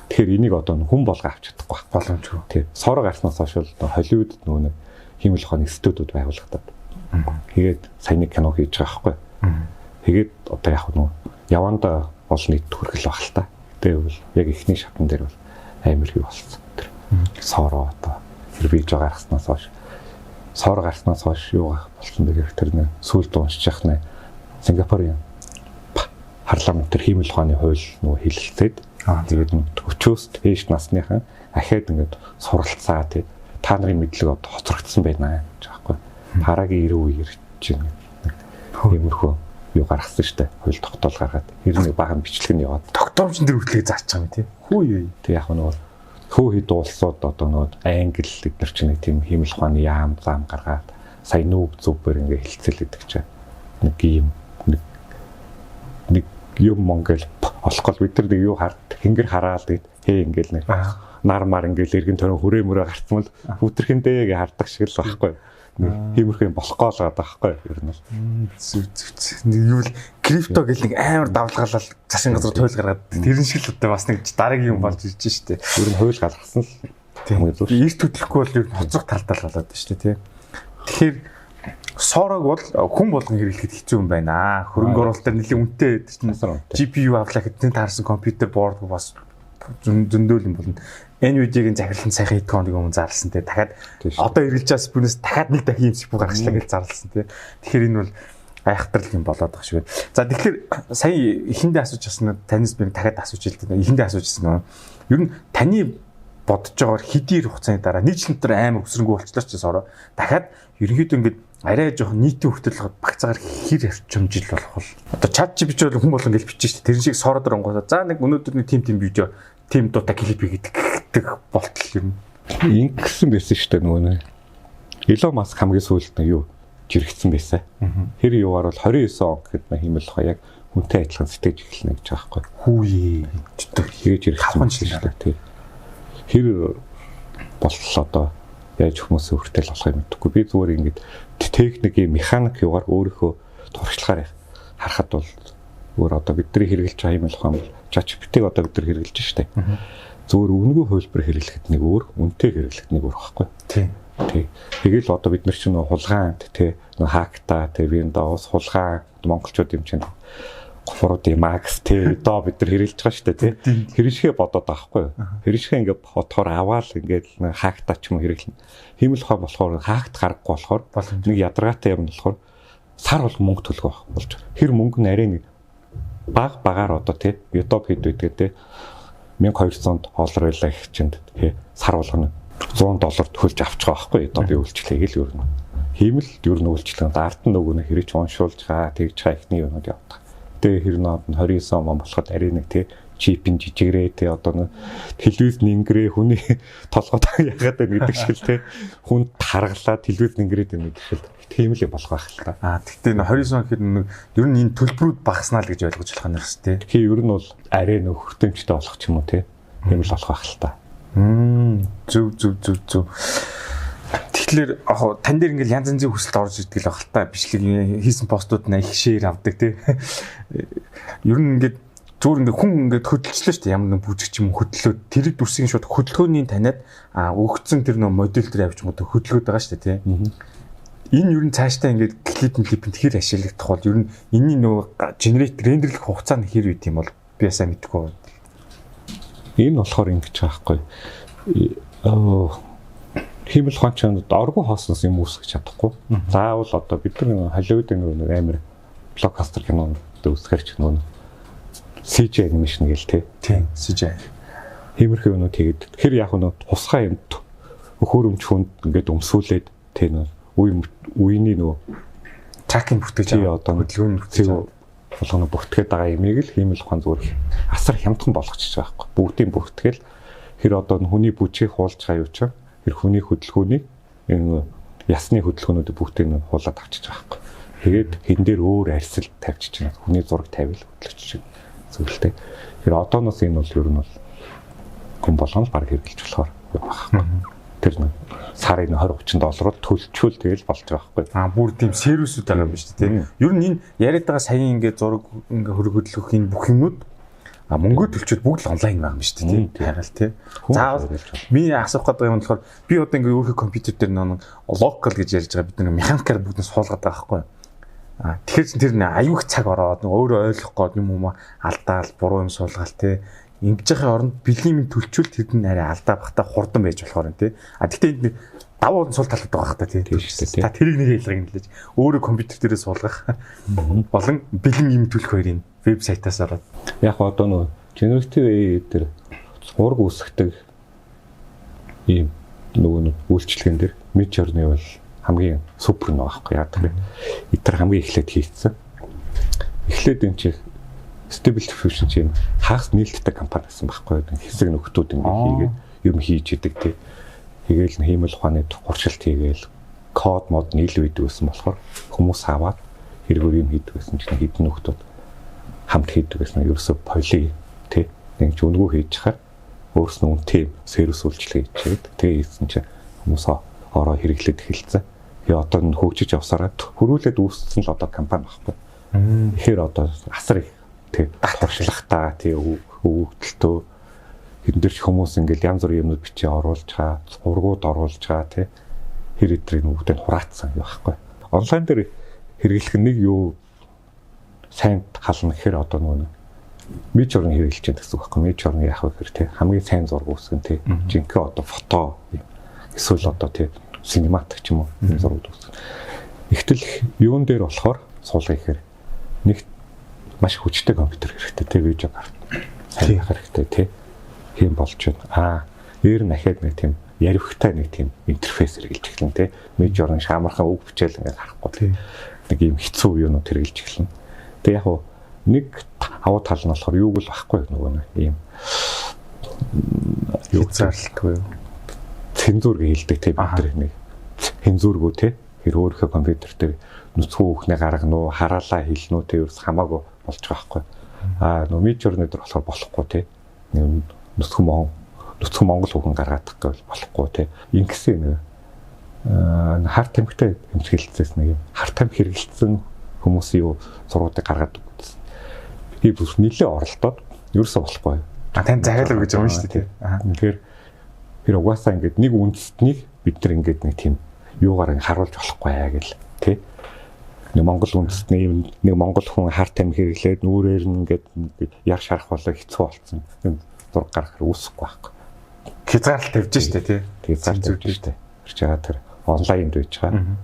[SPEAKER 2] Тэгэхээр энийг одоо хүн болго авч чадахгүй боломжгүй. Тийм. Соро гарснаас хойш бол Холливуд нөгөө хиймэл ухааны студиуд байгуулагдаад. Тэгээд сайн нэг кино хийж байгаа байхгүй. Тэгээд одоо яг нөгөө яванда олон нийт хүрхэл баг л та. Тэгээд бол яг ихний шатан дээр бол амар их болсон. Тэр Соро одоо тэр видео гаргаснаас хойш Соро гарснаас хойш юу болсон бэ гэхээр тэр нэг сүүлд уншиж яхнаа Сингапурын парламент төр хиймэл ухааны хууль нөгөө хэлэлцээд тэгээд өчөөс ээж насныхан ахаад ингээд суралцаа тий та нарын мэдлэг одоо хоцрогдсон байна гэж байхгүй. Парагийн 90 үеэр чинь иймэрхүү юу гаргасан штэ хууль тогтоол гаргаад 91 бахан бичлэг нь яваад
[SPEAKER 1] тогтоомжн дээр хүртлээ зааж байгаа юм тий. Хүү юу.
[SPEAKER 2] Тэг яг нөгөө хөөхэд улсууд одоо нөгөө англи эдгээр чинь нэг тийм хиймэл ухааны яам зам гаргаад сая нүүб зүбээр ингээд хэлцэл гэдэг чинь нэг юм нэг юм Монгол олохгүй бид нар нэг юу хингэр хараал тэгээд хээ ингээл нэг нармаар ингээл эргэн төрөө хүрээ мөрөө гарцсан л хүүтрхэндээ гэж хардаг шиг л байхгүй. Тиймэрхүү юм болохгүй л байгаа байхгүй ер нь.
[SPEAKER 1] Нэг юу л крипто гэл нэг амар давлгаалал цашин газар туйл гаргаад тэрэн шиг л одоо бас нэг дараагийн юм болж ирж штэ.
[SPEAKER 2] Ер нь хууль гаргасан л
[SPEAKER 1] тийм эрт хөдлөхгүй бол ер нь хоцрог талдал болоод штэ тий. Тэгэхээр Сорог бол хүн болгон хэрэглэхэд хэцүү юм байна. Хөрөнгө оруулалт дээр нэлийн үнэтэй чинь GPU авлаа гэхэд таарсан компьютер борд бас зөндөөл юм болно. NVIDIA-гийн захирлын сайхан хэдхэн хоногийн өмнө зарласан те. Дахиад одоо эргэлж бас бүнээс дахиад нэг дахин юм шиг бүх гаргачлаа гэж зарласан те. Тэгэхээр энэ бол айхтрал юм болоод байгаа шүү. За тэгэхээр сая эхэндээ асууж яснаа таньс би дахиад асууж хэлдэг. Эхэндээ асууж яснаа. Ер нь таны бодож байгаагаар хэдийн хугацааны дараа нэг жил дотор амар өсрөнгөө болчлоо ч Сороо. Дахиад ерөнхийдөө ингээд арай жоохон нийтийн хөвтөл багцаагаар хэр орчимжил болох бол одоо ChatGPT бол хүн болгон гэж бичиж штэ тэрэн шиг Sora дээр онгоосоо за нэг өнөөдөр нэг тим видео тим дуута клип гэдэг болтол юм
[SPEAKER 2] ингэсэн байсан штэ нөгөө нэг Elon Musk хамгийн сүүлд нэг юу жирэгцсэн байсан. Тэр юугаар бол 29 он гэхэд нэг хиймэл хаяг хүнтэй адилхан сэтгэж эхэлнэ гэж байгаа байхгүй.
[SPEAKER 1] Хүүе
[SPEAKER 2] хийж жирэгцсэн штэ тий. Тэр болтол одоо яаж хүмүүсийн хүртэл болохыг мэдгүй. Би зүгээр ингэж техникийн механик юугаар өөрийнхөө туршлагаар харахад бол Өөр одоо бидний хэрэгжилж байгаа юм болох юм бол ChatGPT-г одоо бид нар хэрэгжилж штэ. Зөвөр үнэгүй хувилбар хэрэглэхэд нэг өөр, үнэтэй хэрэглэхэд нэг өөр байхгүй.
[SPEAKER 1] Тийм.
[SPEAKER 2] Тэгэл одоо бид нар чинь хулгайнд те хакта те Windows хулгай монголчууд юм чинь гофруудын Max те одоо бид нар хэрэгжилж байгаа штэ те. Хэрэгжихээ бодоод байгаа байхгүй. Хэрэгжихээ ингээд бодохоор аваал ингээд хакта ч юм хэрэглэнэ. Хиймэл хаа болохоор хакт гарахгүй болохоор нэг ядаргаатай юм болохоор сар бол мөнгө төлөх болж. Тэр мөнгө нь арай нэг багаар одоо тий YouTube хэд байдаг тий $1200 байлаа гэх чинь тий сар болгоно $100 төлж авч байгаа байхгүй YouTube-ийн үйлчлэгийг л өрнө. Хиймэл ер нь үйлчлэг арт нь нөгөө хэрэг уншуулж байгаа тэгж байгаа ихний юмуд явдаг. Тэгээ хэр нод нь 29 он болоход арай нэг тий чипин жижигрээ тий одоо нэг телевиз нингрээ хүний толгойд ягаад гэдэг шиг тий хүн таргалаа телевиз нингрээд юм гэдэг шиг тийм л болох байх л та.
[SPEAKER 1] Тэгтээ 29 он гэхэд нэг ер нь энэ төлбөрүүд багаснаа л гэж ойлгож болох юм шүү дээ.
[SPEAKER 2] Тэгэхээр ер нь бол арай нөх хүртээмжтэй болох ч юм уу тий. Тийм л болох байх л та.
[SPEAKER 1] Зөв. Тэгэхээр тань дээр ингээл янз янзын хүсэлт орж ирдэг л байх л та. Бичлэг хийсэн постууд нь их шеэр авдаг тий. Ер нь ингээд зүгээр ингээд хүн ингээд хөдөлчлөө шүү дээ. Ямар нэг бүжигч юм хөдлөөд тэрэг дүрсийн шууд хөдөлгөөний таниад өгцөн тэр нөө модель дээр авч мод хөдөлгөөд байгаа шүү дээ тий. Энэ ер нь цаашдаа ингээд клипэн тэгэхээр ашиглагдах бол ер нь энэний нөгөө генерейт рендерлэх хугацаа нь хэр үйт юм бол би ясаа мэдэхгүй.
[SPEAKER 2] Энэ болохоор ингэж байгаа байхгүй. Хиймэл хончонд оргуу хооснос юм үүсгэж чадахгүй. Заавал одоо бид нар Холливуудын нөгөө амар блокбастер кинонд үүсгэрч нөгөө CG анимашн гээл
[SPEAKER 1] тий. CG.
[SPEAKER 2] Хиймэрхүү өнөө тэгээд тэр яг нь тусгай юмд өхөөрөмж хүнд ингээд өмсүүлээд тий үений нөгөө
[SPEAKER 1] тракинг бүтгэж
[SPEAKER 2] одоо хөдөлгөөний бүтгэж болгоно бүртгээд байгаа юмыг л хиймэл ухаан зүгээр асар хямдхан болгочихж байгаа байхгүй. Бүгдийг бүртгэл хэр одоо хүний бүжгийг хуулж байгаа юу ч хэр хүний хөдөлгөөнийг энэ ясны хөдөлгөөнүүдийг бүгдийг нь хуулаад авчиж байгаа байхгүй. Тэгээд хэн дээр өөр арьсал тавьчих чинь хүний зураг тавил хөдлөж зөвлөлтэй. Тэр одооноос энэ бол ер нь бол хүн болгоно баг хэрэгжилж болохоор байхгүй. Тэр нэг сарын $20-30 төлчүүл тэгэл болж байгаа байхгүй.
[SPEAKER 1] Бүр тийм сервисүүд байгаа юм шүү дээ. Ер нь энэ яриад байгаа саяын ингээд зураг ингээд хөргөдлөх энэ бүх юмнууд мөнгө төлчөөд бүгд л онлайн байгаа юм шүү дээ. Харин тий. Заавал миний асуух гэдэг юм болохоор би одоо ингээд өөрийнхөө компьютер дээр нэг локал гэж ярьж байгаа бид нэг механикаар бүгдээ суулгаад байгаа байхгүй. Тэгэхээр чин тэр аюух цаг ороод өөрөө ойлгох гээд юм алдаал буруу юм суулгаал тий. Ингэж яхаа оронд бэлгийн төлчүүл тэд нь арай алдаа бахта хурдан байж болохоор юм тий. Гэхдээ энд давуу сул талууд байгаа хта тий. Та тэрийг нэг ялгыг нэлээж өөрөө компьютер дээрээ суулгах болон бэлэн юм төлөх хоёрын вебсайтаас ороод
[SPEAKER 2] яг одоо нөө generative AI дээр зураг үүсгдэг ийм нөгөө үйлчлэгэн дээр Midjourney бол хамгийн супер нэг байхгүй яа тэр эдгээр хамгийн эхлээд хийцсэн. Эхлээд энэ чи Stable Diffusion чинь хагас нээлттэй компани гэсэн байхгүй юу? Хэсэг нөхдүүд ингэ хийгээд юм хийж идэг тий. Тэгээл хиймэл ухааны туршилт хийгээл код мод нийлүү идэг гэсэн болохоор хүмүүс аваад хэрэгөөр юм хийдэг гэсэн чинь хэдэн нөхдүүд хамт хийдэг гэсэн ерөөсө поли тий. Нэг ч үнгүү хийж чахаар өөрснөө үнтэй сервис үйлчлэг хийгээд тэгээ хийсэн чинь хүмүүс ороо хэрэглээд эхэлсэн. Тэгээ одоо н хөгжиж явсараа хөрүүлээд үүссэн л одоо компани байхгүй. Тэгэхээр одоо асар их тэг татварчлахтаа тий өвөгдөлтөө хэн дээр ч хүмүүс ингээл янз бүрийн юмнууд бичиж оруулж байгаа, ургууд оруулж байгаа тий хэр эдрийг бүгдээ хураацсан юм байхгүй. Онлайн дээр хэрэглэх нэг юу сайн хална гэхээр одоо нөгөө Midjourney хэрэглэж байгаа гэсэн үг байхгүй. Midjourney яах вэ гэхээр тий хамгийн сайн зураг үүсгэн тий жинхэнэ одоо фото эсвэл одоо тий синематик ч юм уу юм зураг үүсгэн. Ихтэл юун дээр болохоор суулгах гэхээр нэг маш хүчтэй компьютер хэрэгтэй тий видео карт сайн хэрэгтэй тий тийм болж байна. Өөр нь ахаад нэг тийм яривхтай нэг тийм интерфейс хэрэгжилж эхэлнэ тий. Midjourney шаамархан үг бичээл ингээд харахгүй тий. Нэг юм хэцүү юунууд хэрэгжилж эхэлнэ. Тэгээ яг нэг аваа тал нь болохоор юуг л байхгүй нөгөө нэг ийм юу зарлахгүй юу. Цензур хийлдэг тий бид нар нэг цензургүй тий. Тэр өөрийнхөө компьютер дээр нүцгэн үхнээ гаргана уу, хараалаа хэлнэ үү тий ерөөс хамаагүй болж байгаа байхгүй. Нөө Midjourney дээр болохоор болохгүй тий. Нүцгэн монгол үгэн гаргаад гэвэл болохгүй тий. Ингэсэн нэг харт тамхитай хэмжгэлцээс нэг харт тамхи хэрэгэлсэн хүмүүсийн юу зургуудыг гаргаад үзсэн. би бүр нэлээ оролдоод ерөөсөө болохгүй.
[SPEAKER 1] Тань захиалав гэж юм шүү дээ.
[SPEAKER 2] Тэгэхээр тэр угаасаа ингээд нэг үндэстнийг бид нар ингээд нэг тийм юугаар харуулж болохгүй аа гэл тий. Нэг Монгол үндэстний нэг монгол хүн харт амь хэрэглээд нүрээр нь ингээд яр шарах болоо хэцүү болсон. Зураг гаргахаар үүсэхгүй байхгүй.
[SPEAKER 1] Хязгаарлалт тавьж штэ тий.
[SPEAKER 2] Тэгээд зар тавьж штэ. Тэр чагаа тэр онлайнд байж байгаа.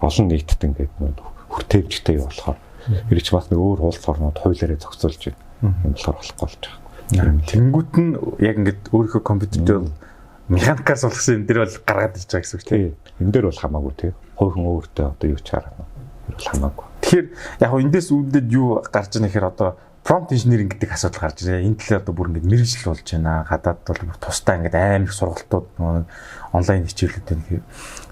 [SPEAKER 2] Олон нийтэд ингээд хүртээмжтэй юу болохоор тэр чинь бас нэг өөр улс орнууд хуулиараа зохицуулж байна. Юм болохоор болохгүй болж байгаа.
[SPEAKER 1] Тэнгүүт нь яг ингээд өөрийнхөө компьютертэй механикаар суулгасан энэ дэр бол гаргаад ирж байгаа гэсэн үг тий.
[SPEAKER 2] Энэ дээр бол хамаагүй тий. Хувийн өөртөө одоо юу ч харна. Тэр бол хамаагүй.
[SPEAKER 1] Тэгэхээр яг эндээс үүдээд юу гарч ийнэ гэхээр одоо prompt engineering гэдэг асуудал гарч ирээ. Энэ талаар одоо бүр ингээд мэргэжил болж байна. Гадаад бол тусдаа ингээд аим их сургалтууд онлайн хичээлүүд байна.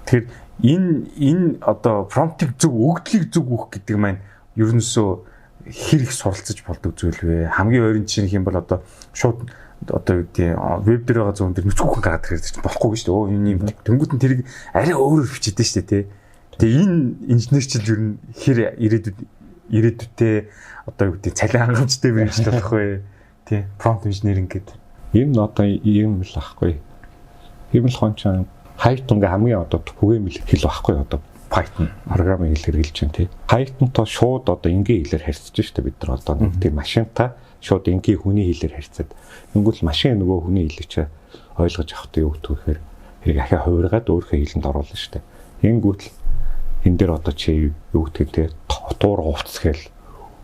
[SPEAKER 1] Тэгэхээр энэ одоо prompt-ийг зөв өгдлийг зөв өгөх гэдэг маань ерөнөөсөө хэр их суралцаж болдог зүйл вэ? Хамгийн ойрын жишээ юм бол одоо шууд одоо юу гэдэг веб дээр байгаа зүүн дээр нүцгүүхэн гаргаад ирэхэд чинь болохгүй шүү дээ. Оо энэ юм тэнгуут нь тэрийг арай өөрөөр хөвчихдээ шүү дээ тий. Тэгээ энэ инженерчил ер нь хэр ирээдүйдээ одоо юу гэдэг цалин хангамжтай мэргэжил болох вэ? Тий. Prompt engineering гэдэг.
[SPEAKER 2] Энэ одоо юм л ахгүй. Хэмэл хончон Python-г хамгийн одоо түгээмэл хэл байхгүй одоо Python програмын хэлээр хэлж чинь тий. Python-то шууд одоо энгийн хэлээр харьцаж штэ бид нар одоо нэг тийм машинтай шууд энгийн хүний хэлээр харьцаад нэгвэл машин нөгөө хүний хэлийг чи ойлгож авахтай юу гэхээр хэрэг ахиа хувиргаад өөрийнхөө хэлэнд оруулна штэ. Энгүүт энэ дээр одоо чи юу гэдэг тий туур хувцс хэл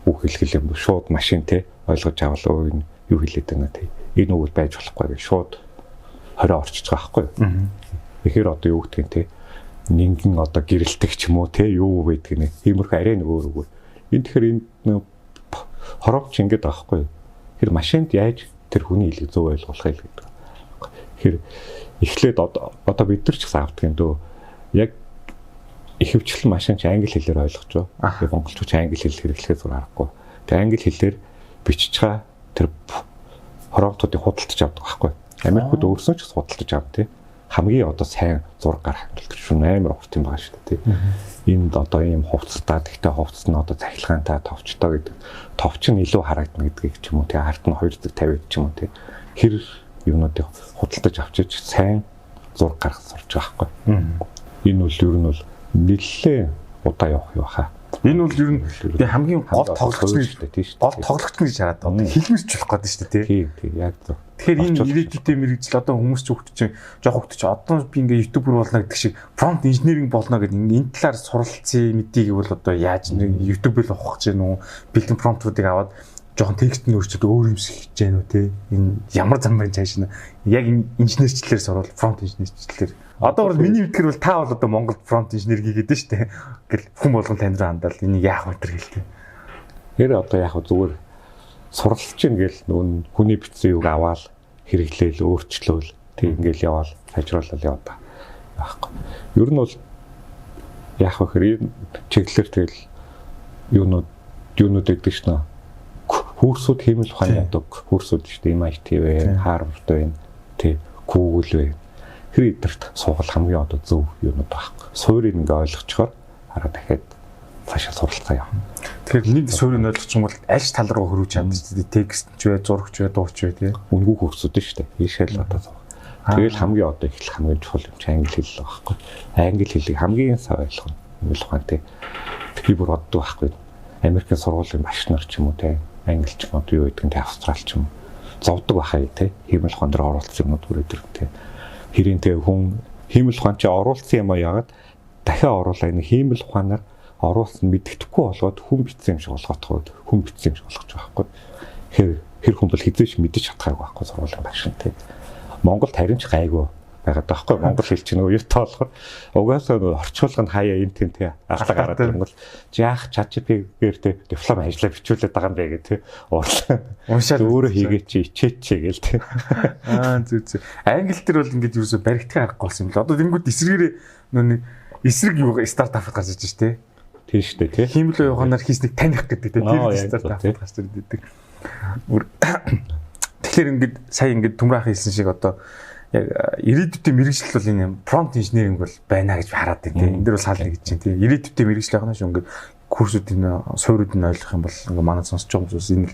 [SPEAKER 2] үг хэлхэл юм шууд машин тий ойлгож авал энэ юу хэлээд байна тий. Энэ үг байж болохгүй гэж шууд 20 орчиж байгаа байхгүй юу. Тэгэхээр одоо юу гэдэг тий нэгэн одоо гэрэлтэх ч юм уу те юу байдаг нэ иймэрхүү арай нэг өөр үг. Энэ тэгэхээр энэ хорогч ингэж байгаа хгүй. Тэр машинд яаж тэр хүний хэлийг зөв ойлгуулах юм гэдэг. Тэгэхээр эхлээд одоо бид нар ч гэсэн авдаг юм дөө. Яг ихэвчлэн машин ч англи хэлээр ойлгож байгаа. Тэгээ монголчууд ч англи хэл хэрэглэхээ зур аргагүй. Тэгээ англи хэлээр бичиж байгаа тэр хорогтуудыг худалдаж авдаг байхгүй. Америкууд өөрсөө ч худалдаж авдаг те. Хамгийн одоо сайн зураг гарах хэлбэр шүү амар урт юм байгаа шүү дээ. Энд одоо ийм хувцастаа гэхдээ хувцас нь одоо цахилгаантай товчтой гэдэг. Товч нь илүү харагдана гэдгийг ч юм уу тий арт нь 250 ч юм уу тий хэр юмнуудыг худалдаж авчиж сайн зураг гаргах сурж байгаа байхгүй. Энэ бол ер нь бол нэлээд удаа явах юм хаа. Энэ бол ер нь би хамгийн гол тоглогч нь шүү дээ тий шүү. Гол тоглогч нь гэж хараад одоо хэлмэрч болох гэдэг шүү дээ тий. Тийм яг зөв. Тэгэхээр энэ ирээдүйдээ мэргэжил одоо хүмүүс ч хөгтөж жоох хөгтөж одоо би ингээ ютубер болно гэдэг шиг prompt engineering болно гэдэг энэ талаар суралцсан мэдгийг бол одоо яаж нэг ютубер л авах гэж байна уу бэлэн промптуудыг аваад жоохон текст нь өөрчилж өөр юм шиг хийж гэнэ үү те энэ ямар зам байна цааш нь яг энэ инженерчлэлээр сурвал prompt инженерчлэлээр одоо бол миний мэдгээр бол та бол одоо Монгол prompt engineer хийгээд штэ гэл хүн болгон тань руу хандаад энийг яах вэ тэр гэлтэй. Тэр одоо яг зүгээр суралцж ийн гэл нүүн хүний бичсэн юг аваад хэрэглээл өөрчлөөл тэг ингээл яваал сайжруулал яваа байхгүй. Ер нь бол яах вэ хэрэг чиглэлэр тэгэл юунууд гэдэг шнэ хөрсүүд хэмэл ухааны одоо хөрсүүд шүү дээ MIT вэ Harvard вэ тэг Google вэ тэр эдэрт суугал хамгийн одоо зөв юунууд байхгүй. Суурийг ингээ ойлгочхоор хараа дахиад цаашаа суралцаа яваа. Тэгэхээр нэг суурийг ойлгох юм бол аль тал руу хөрвж чаддаг шүү дээ. Текст ч вэ, зураг ч вэ, дуу ч вэ тий. Үнгүү хөрсүүд шүү дээ. Ийшэл одоо зураг. Тэгэл хамгийн одоо эхлэх хамгийн чухал юм чи англи хэл л байхгүй. Англи хэлийг хамгийн сайн ойлгох юм ухаантай. Тэгэхээр бүр оддог байхгүй. Америкийн сургуулийн багш нар ч юм уу тий. Англич мод юу гэдэг нь тий Австрал ч юм зовдөг бахаа тий. Хиймэл ухаан дээр оруулсан юмуд бүр өдөр тий. Хэрэнтэй хүн хиймэл ухаан чи оруулсан юм аа яагаад дахиад оруулаа энэ хиймэл ухаанаар оруулсан мэддэхгүй болгоод хүн битсэн юм шиг болгоотхоо хүн битсэн юм шиг болгож байгаа байхгүй. Тэр хүн бол хизээш мэдэж чадхааргүй байхгүй сургуулийн багш нь тий. Монголд харин ч гайгүй байгаад байхгүй. Монгол хэл чинь юу тоолохоор угаасаа орчуулга нь хаяа энэ тийм тий алга гараад ирэнгүүт яах ChatGPT-гээр тий диплом ажиллаа бичүүлээд байгаа юм бэ гэх тий уурлаа. Уншаад өөрөө хийгээ чи ичээч гээл тий. Зүг. Англи дээр бол ингэж юусоо баригдахын аргагүй болсон юм л. Одоо тэнгууд эсрэгээрээ нэг эсрэг юу стартап гарч иж тий. Тийм шүү дээ тий. Хиймэл яваханаар хийснийг таних гэдэг тий. Тэр стартап гарч ирдэг. Тэгэхээр ингээд сая ингээд Түмрах хэлсэн шиг одоо яг ирээдүйдээ мэргэжил бол энэ prompt engineering бол байна гэж хараад байна тий. Энд дээр бол саална гэж чинь тий. Ирээдүйдээ мэргэжил явах нь шүү ингээд
[SPEAKER 1] курсуудын суурьууд нь ойлгох юм бол ингээ манай сонсож байгаа хүмүүс энэ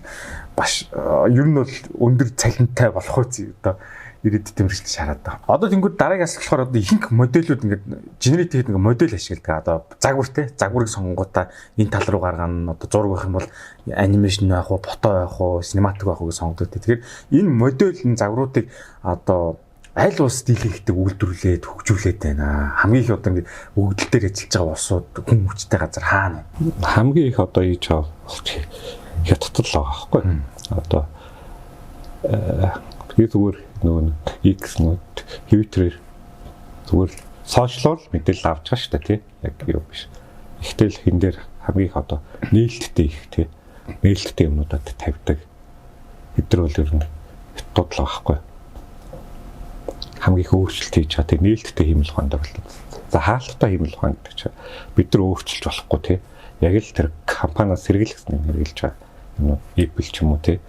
[SPEAKER 1] баш ер нь бол өндөр цалинтай болох үгүй одоо ирээдүйд тэмрэлт шараад байгаа. Одоо тэнгууд дараагийн асуулт болохоор одоо ихэнх модельүүд ингээд генерит хийхэд ингээ модель ашигладаг. Одоо загварыг сонгонгуудаа энэ тал руу гаргана. Одоо зураг байх юм бол анимашн байх уу, фото байх уу, синематик байх уу гэж сонгодог. Тэгэхээр энэ модель энэ загваруудыг одоо аль улс дийлэгдэг үйлдвэрлээд хөгжүүлээд байна. Хамгийн их одоо ингээд өгдөл дээр ажиллаж байгаа улсууд хүн хүчтэй газар хаана вэ?
[SPEAKER 2] Хамгийн их одоо ийж хятад л байгаа байхгүй. Одоо тэгээ зүгээр нөгөө X нөт Twitter-ээр зүгээр сошиалор мэдээлэл авч байгаа шүү дээ тий. Яг юу биш. Ихтэл хин дээр хамгийн их одоо нээлттэй их тий. Нээлттэй юмнуудад тавьдаг. Эдгээр бол ер нь хятад л байгаа байхгүй. Хамгийн их өөрчлөлт хийж байгаа тий. Нээлттэй хиймэл ухаантай бол. За хаалттай хиймэл ухаан гэдэг чинь бид нар өөрчилж болохгүй тий. Яг л тэр компаниас сэргийлсэн юм хэрэгжилж байгаа. Энэ Apple ч юм уу тий.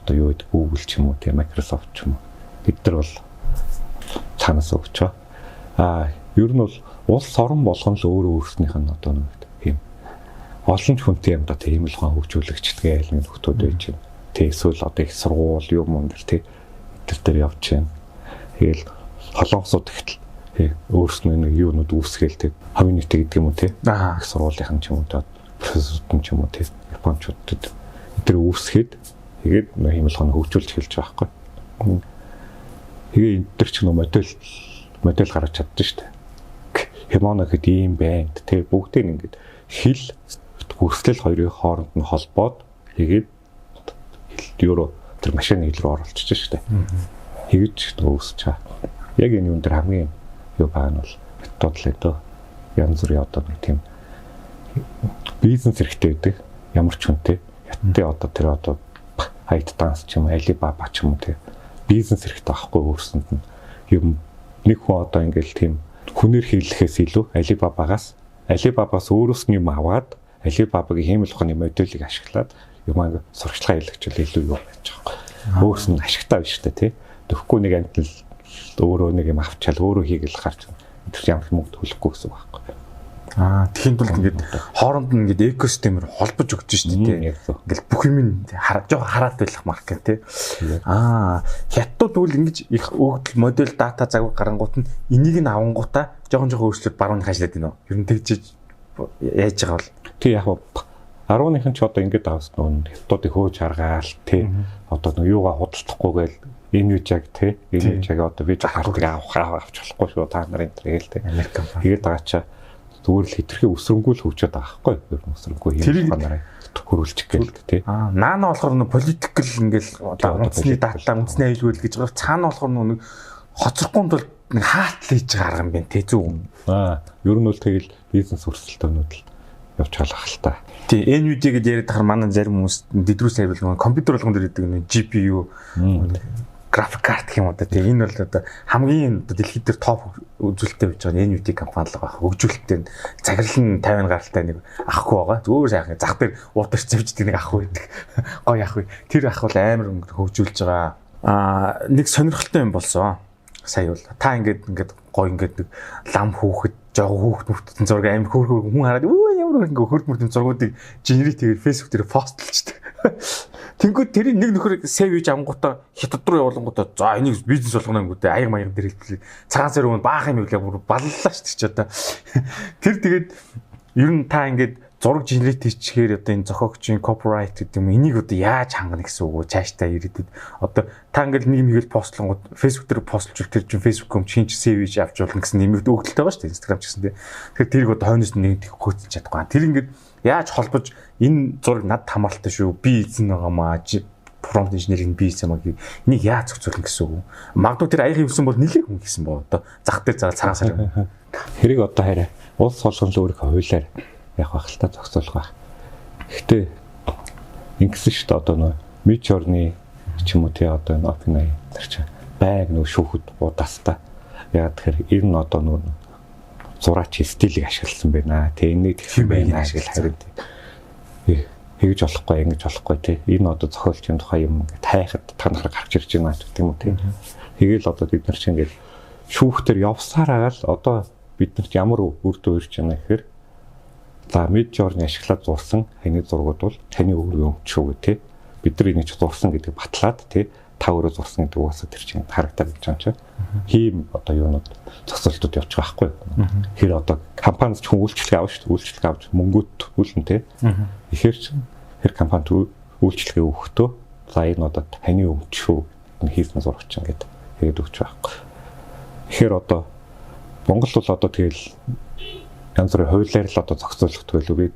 [SPEAKER 2] Одоо юу гэдэг Google ч юм уу тий. Microsoft ч юм уу. Бид нар бол цаанаас өгч байгаа. Ер нь бол улс орон болгон л өөрөө өөрснийх нь одоо нэг тийм олон ч хүнтэй юм да тийм л хаан хөгжүүлэгчдэг айл нэг нөхдүүд байж байна. Тэ эсвэл одоо их сургууль юм өндөр тий тэр дээр явж байна. Тэгэл холонгосууд ихтэл өөрснөө нэг юунууд үүсгээл тий хавийн нийт гэдэг юм уу тий их сургуулийнхан ч юм уу профессорууд ч юм уу тий японочдод тэр үүсгээд тэгээд нэг юм л хаан хөгжүүлж эхэлж байгаа байхгүй. Тэгээ энэ төр ч нэг модель гаргаж чаддсан шүү дээ. Хэмоно гэхэд ийм байна. Тэгээ бүгдийг ингээд хил хүртэл хоёрын хооронд нь холбоод тэгээд евро тэр машины хил рүү оруулчихсан шүү дээ. Тэгж өсөж байгаа. Яг энэ юм дээр хамгийн юу байгаа нь бол методлээ дөө. Янз бүрийн одоо нэг тийм бизнес хэрэгтэй байдаг. Ямар ч хүнтэй. Яттай одоо тэр одоо хайт данс ч юм Alibaba ч юм уу тий бизнес хэрэгтэй байхгүй өөрсөнд нь юм нэг хүн одоо ингээл тийм хүнээр хийлэхээс илүү Alibaba-гаас өөрөөс нь юм аваад Alibaba-гийн хиймэл ухааны модулийг ашиглаад юм сурчлага хийлгэж илүү юу байж байгаа. Өөрөөс нь ашигтай биш үү тий. Тэгэхгүй нэг амтл өөрөө нэг юм авчаал өөрөө хийгээл гарч тэр ямар мөнгө төлөхгүй гэсэн үг байхгүй.
[SPEAKER 1] Тэхийн тулд ингээд хооронд нь ингээд экосистемээр холбож өгч шүү дээ. Ингээл бүх юм жоохон хараад байх маркет тий. Хятадууд үл ингэж их өгдөл модель дата загвар гарангуут нь энийг нь авангуудаа жоохон өөрчлөлт барууны хажлаад байна уу? Ер нь тэгж яаж байгаа бол
[SPEAKER 2] тий яг 10-ын ч одоо ингээд авсан нь хятадуудыг хөөж харгаал тий. Одоо нэг юугаа худалдахгүйгээл энэ үжиг тий. Энэ үжиг одоо би хартыг авч болохгүй шүү та нарын тэргээл тий.
[SPEAKER 1] Америк компани.
[SPEAKER 2] Тэгээд байгаа чаа зүгээр л хитрхи өсрөнгүүл хөгжөөд байгаа байхгүй юу? Өсрөнгөө юм банаараа хөрүүлчих гээл тий.
[SPEAKER 1] Наана болохоор нэг политикл ингээл одоо үндэсний дата, үндэсний аюулгүй гэж байгаа. Цаана болохоор нэг хоцрохгүй тул нэг хаатл хийж байгаа юм байна тий зүг.
[SPEAKER 2] Ер нь бол тэгэл бизнес өрсөлдөөнүүд л явж байгаа л та.
[SPEAKER 1] Тий, NVIDIA гэж яриад тахаар манай зарим хүмүүс дэдрүүс авил компьютер болгон дээр идэг нэг GPU график карт гэх юм одоо тий энэ бол одоо хамгийн одоо дэлхийд дээр топ үзүүлэлттэй байж байгаа NVIDIA компани л байгаа. Хөгжүүлэлттэй цаграл нь 50 гаралтай нэг ахгүй байгаа. Зүгээр сайхан зах дээр уутарч завждаг нэг ах байдаг. Гоё ах вэ. Тэр ах бол амар хөгжүүлж байгаа. Нэг сонирхолтой юм болсон. Сая бол та ингээд гоё ингээд нэг лам хүүхэд жоохон хүүхдүүдэн зураг амар хөөрхөн хүн хараад ямар ингээ хөрмөрдөн зургуудыг генерит хийгээд Facebook дээр постлчихдээ. Тэнгүүд тэрийг нэг нөхөр сейв хийж авангуудаа хятад руу явуулангуудаа за энийг бизнес болгоно гэнэ аяг маяг дээр хэлбэлээ. Цагаан сар өмнө баах юм үлээ баллаа шүү дээ ч одоо. Тэр тэгээд ер нь та ингээд зураг генерит хийчихээр одоо энэ зохиогчийн copyright гэдэг юм энийг одоо яаж хангана гэсэн үг цаашдаа ирээдүйд одоо та ингээд нэг юм хийгээл постлонгууд Facebook дээр постлж тэр чинь Facebook-ом чинч сейв хийж авч болно гэсэн нэмэлт өгдөлтэй байгаа шүү дээ Instagram ч гэсэн тийм. Тэгэхээр тэрийг одоо хойноос нь нэг хөөцөж чадахгүй. Тэр ингээд яаж холбож энэ зураг надад хамааралтай шүү би эзэн байгаамаа prompt engineering би эзэн маа энийг яаж зохицуулна гэсэн үг. Магадгүй тэр аяг хөвсөн бол нэлээд хүн гэсэн боо одоо зах дээр цагаан сар.
[SPEAKER 2] Хэрэг одоо хараа улс солонгос өөрийнхөө хуулиар яг хахалтай зохицуулах байх. Гэхдээ ингэсэн шүү дээ одоо нөө Midjourney ч юм уу тий одоо энэ OpenAI тэр чинь байг нөө шүүхэд удаастаа. Яг тэгэхээр ер нь одоо нөө зураач стилийг ашигласан байна. Тэ энийг тэгсэн байна ашигла харин тэгж болохгүй ингэж болохгүй тий. Энэ одоо зохиолчийн тухай юм ингээд тайхад та нараар гарч ирж байна гэдэг юм уу тий. Тэгээл одоо бид нар чинь ингээд шүүхтэр явсараа л одоо бид нарт ямар үр дүн ирж байна гэхээр За Midjourney ашиглаад зурсан ханы зургууд бол таны өөрийн өмчөө тий. Бид нар энийг ч зурсан гэдэг батлаад тий та өөрөө зурсан гэдэг угаасаа тэр чинь харагдаад байгаа юм чинь. Хийм одоо юунууд зохицолтууд явж байгаа байхгүй. Хэр одоо компани ч хүн үйлчлэг авах шүү дээ. Үйлчлэг авч мөнгөд үлэн тий. Ихэр чинь хэр компанид үйлчлэгээ өгөхдөө за энэ одоо таны өмчөө хийсэн зурагч ингээд тэгээд өгч байгаа байхгүй. Тэгэхээр одоо Монгол бол одоо тэгэл янз бүрийн хуулиар л одоо зохицуулах төлөв би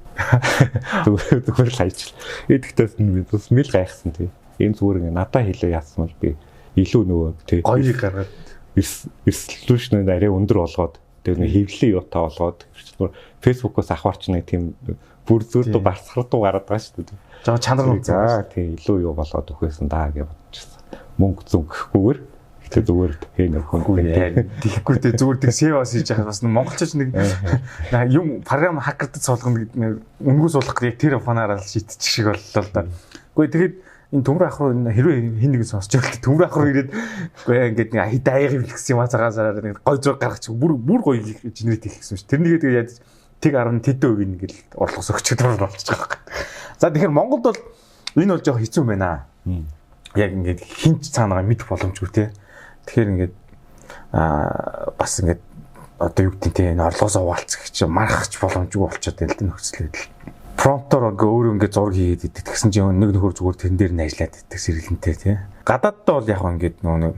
[SPEAKER 2] зүгээр л хайж. Эдгтээс нь би бас мэл гайхсан тий. Энэ зүгээр надад хэлээ яасан бол би илүү нөгөө тий
[SPEAKER 1] гоё гаргаад
[SPEAKER 2] resolution арай өндөр болгоод тэр нэг хэвлэлийн юутай болгоод Facebook-оос авахарч нэг тийм бүр зүрдөө барсгардуу гараад байгаа шүү дээ.
[SPEAKER 1] жоо чанар нь
[SPEAKER 2] За тий илүү юу болгоод өгөхөөсөн даа гэж бодчихсон. Мөнгө зөнгөхгүйгээр ихтэй зүгээр хээ нөхөнгүй
[SPEAKER 1] тэгэхгүй дээ зүгээр тэг SEO-с хийж яхад бас монголчууд нэг юм програм хакердд суулгана гэдэг өнгөө суулгах яг тэр фанаараа шийдчих шиг боллоо л да. Гэхдээ тэгээд энэ төмөр ах руу хэрвээ хин нэг сонсч байгаад төмөр ах руу ирээд үгүй ингээд нэг хит аяг хөвлөсөн юм цагаасаараа нэг гой зураг гаргачих бүр гоё генерит хийх гэсэн шүү. Тэрнийгээ тэгээд яаж тэг 10 тэдэн үг ингээл орлогос өгчөд болчихж байгаа юм. За тэгэхээр Монголд бол энэ бол жоох хэцүү байна. Яг ингээд хинч цаанаага мэдэх боломжгүй те. Тэгэхээр ингээд бас ингээд одоо юу гэдэг те энэ орлогосоо хуваалцах чинь мархах боломжгүй болчиход байна л дээ нөхцөл байдал. Промптоор өөрөө ингээд зураг хийгээд идэх гэсэн чинь нэг нөхөр зүгээр тэн дээр нь ажиллаад идэх сэргэлэнтэй тий. Гадааддаа бол яг ингээд нөгөө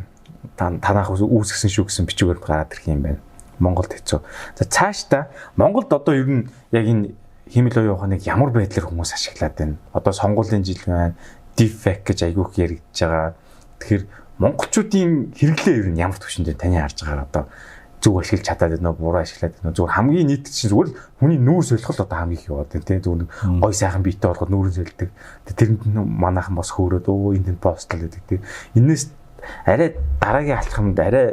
[SPEAKER 1] танах үүсгэсэн шүү гэсэн бичгээр гараад ирэх юм байна. Монголд хэцүү. За цаашдаа Монголд одоо ер нь яг энэ хэмэл оюун ухааныг ямар байдлаар хүмүүс ашиглаад байна. Одоо сонгуулийн жил байна. Deepfake гэж айгүйх яригдж байгаа. Тэгэхээр монголчуудын хэрэглээ ер нь ямар түвшиндээ таны харж байгаа одоо зүг ашиглаж чадаад байна уу, буруу ашиглаад байна уу? Зүгээр хамгийн нийт чинь зүгээр хүний нүүр солихол одоо хамгийн их яваад байна тийм зүгээр гой сайхан биетэй болгоод нүүрэн солидөг. Тэрэнд манайхан бас хөөрөөд өө энд постлал гэдэг тийм. Энээс арай дараагийн алхамд арай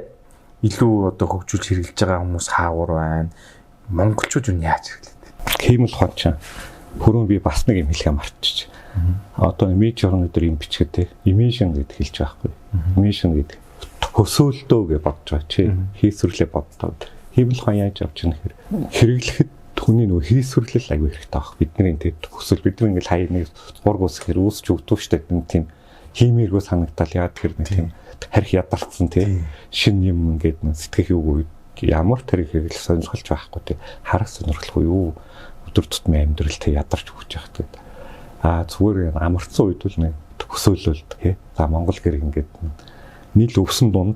[SPEAKER 1] илүү одоо хөгжүүлж хэрэглэж байгаа хүмүүс хаавар байна. Монголчууд юу яаж хэрэглэдэг?
[SPEAKER 2] Хэмэл ухаан чинь хөрөө би бас нэг юм хэлхээ мартчих. Одоо Midjourney дээр юм бичгээд те emission гэдэг хэлж байгаа байхгүй. Emission гэдэг хөсөөлдөө гэж бодож байгаа чи хийсвэрлээ боддоо. Хэмэл ухаан яаж авч яах вэ? Хэрэглэхэд хүний нөгөө хийсвэрлэл аягүй хэрэгтэй баг. Бидний те хөсөл бид нэг хаяа нэг зург үсгэр үүсч өгдөг штэ тийм химээргөө санагдал яа тэр нэг тийм харих ядарсан те шин юм ингээд сэтгэх юу ямар тэр хэрэглэх сонирхолж байхгүй те харах сонирхолгүй юу өдөр тутмын амьдрал те ядарч өгч яах гэдэг. Зүгээр амарцсан үед л нэг хөсөөлөлд те за Монгол гэр ингээд нийл өвсөн дунд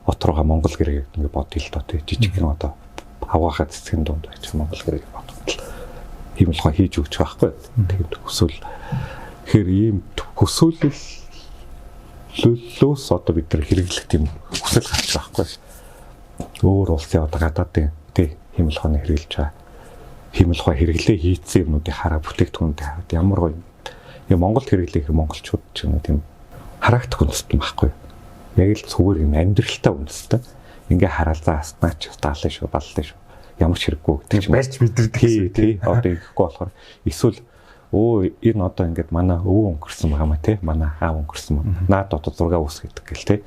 [SPEAKER 2] отроо Монгол гэр ингээд бодъё л доо те жижигхэн одоо аваахад цэцгийн дунд байж Монгол гэр бодвол хэмэл ухаан хийж өгч байгаа байхгүй. Тэгээд хөсөөл тэгэхээр ийм хөсөөллөөс одоо бид нар хэрэглэх тийм хүсэл гарч байгаа байхгүй. Өөр улсын одоо гадаадын тий хэмэл ухааны хэрэглэж байгаа хэмэл ухаан хэрэглээ хийцэн юмнуудыг хараа бүтээгдэхүүнүүд хараад ямар гоё юм Монголд хэрэглэх монголчууд ч юм тийм харагдах үндэстэн байхгүй. Яг л зүгээр юм амьдралтай үндэстэн. Ингээ харалзаа аснаач таалаа шүү, баллаа шүү. Ямар ч хэрэггүй гэдэг чинь
[SPEAKER 1] барьж мэдэрдэг
[SPEAKER 2] тий. Одоо ихэхгүй болохоор эсвэл энэ одоо ингээд манай өвөө өнгөрсөн байгаа маа тий. Манай аав өнгөрсөн маа. Наад одоо зураг үүсгэдэг гэл тий.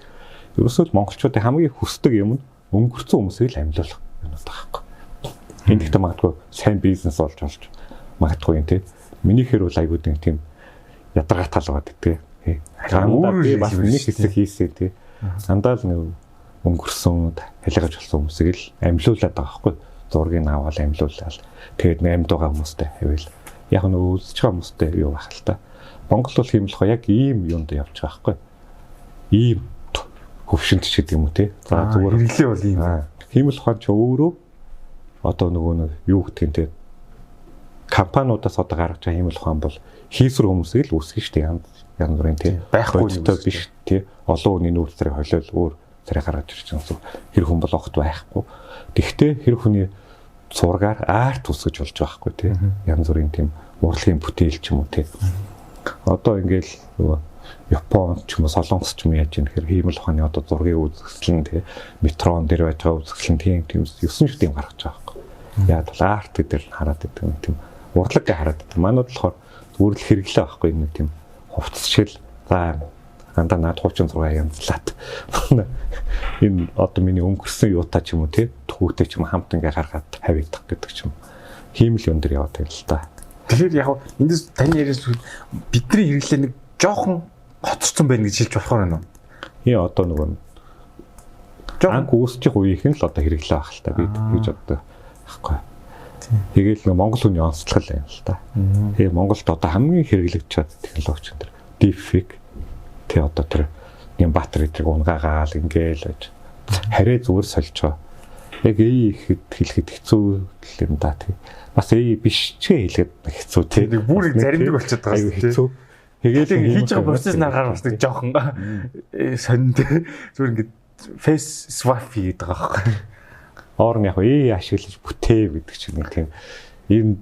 [SPEAKER 2] Ерөөсөө монголчуудын хамгийн хүсдэг юм нь өнгөрсөн хүмүүсийг л амьлуулах юм байна. Энд ихтэй магадгүй сайн бизнес болж магадгүй юм тий. Минийхэр бол айгууд нэг тийм ядаргаа талгаад тий. Би бас нэг хэсэг хийсэн тий. Андаа л нэг өнгөрсөн халигаж болсон хүмүүсийг л амьлуулад байгаа байхгүй. Зургийг аваад амьлуулаад тэгээд амьд байгаа хүмүүстэй хэвэл яг нь үзэж байгаа хүмүүстэй юу байх л та. Монгол бол хэмлэх яг ийм юунд явж байгаа байхгүй. Ийм хөвшинт ч гэдэг юм уу тий. За зүгээр
[SPEAKER 1] хэрэглээ бол ийм.
[SPEAKER 2] Хэмлэх ухаан ч өөрөө одоо нөгөө нэг юу гэх юм те компаниудаас одоо гаргаж байгаа хэмэл ухаан бол хийсвэр хүмүүсийг л үүсгэж штэ янз бүрийн тий
[SPEAKER 1] байхгүй
[SPEAKER 2] биш тий олон хүний нүүр царай холиол өөр царай гаргаж ирж байгаа юм хэрэг хүн бол огт байхгүй. Тэгвэл хэрэг хүний зургаар арт үсгэж болж байгаа байхгүй тий янз бүрийн тийм урлагийн бүтээл ч юм уу тий одоо ингээл нөгөө Япон ч юм уу Солонгос ч юм яаж юм хэрэг хиймэл ухааны одоо зургийг үзэсгэлэн тий метрон дээр байж байгаа үзэсгэлэн тийм 9 шүт юм гаргаж байгаа байхгүй. Яг л арт гэдэг нь хараад байдаг тийм урлаг гэж хараад байдаг. Манайд болохоор зүгээр л хэрэглээ байхгүй нэг тийм хувцсшил за андаа наад хувчин зураг янзлаад энэ одоо миний өнгөрсөн юутай ч юм уу тий түүхтэй ч юм хамт ингээ гаргаад хавигдах гэдэг ч юм хиймэл өндөр яваад байна л да.
[SPEAKER 1] Тэгэхээр яг эндээс таны яриас бидний хэрэглээ нэг жоохон хоцорсон байна гэж хэлж болохоор байна уу?
[SPEAKER 2] Одоо нөгөө анх үүсчих үеийнх нь л одоо хэрэглээ байх л та би гэж одоо байхгүй. Тэгээл нөгөө Монгол хүний онцлог байна л та. Тэгээ Монголд одоо хамгийн хэрэглэгдэж байгаа технологи чинь тэр deepfake тэгээ одоо тэр юм батар гэдэг унгаагаал ингээл байж харээ зүгээр сольж байгаа. Яг ихэд хэлэхэд хэцүү юм да тий. Бас биш ч хэлэхэд хэцүү тий.
[SPEAKER 1] Нэг бүрийг заримдаг болчиход байгаа юм
[SPEAKER 2] хэцүү. Тэгээл
[SPEAKER 1] хийж байгаа процесс нагаар бас нэг жоохон сонд зүгээр ингээд face swap хийгээд байгаа байхгүй.
[SPEAKER 2] Орн яг ашиглаж бүтээ гэдэг чинь нэг тийм энэ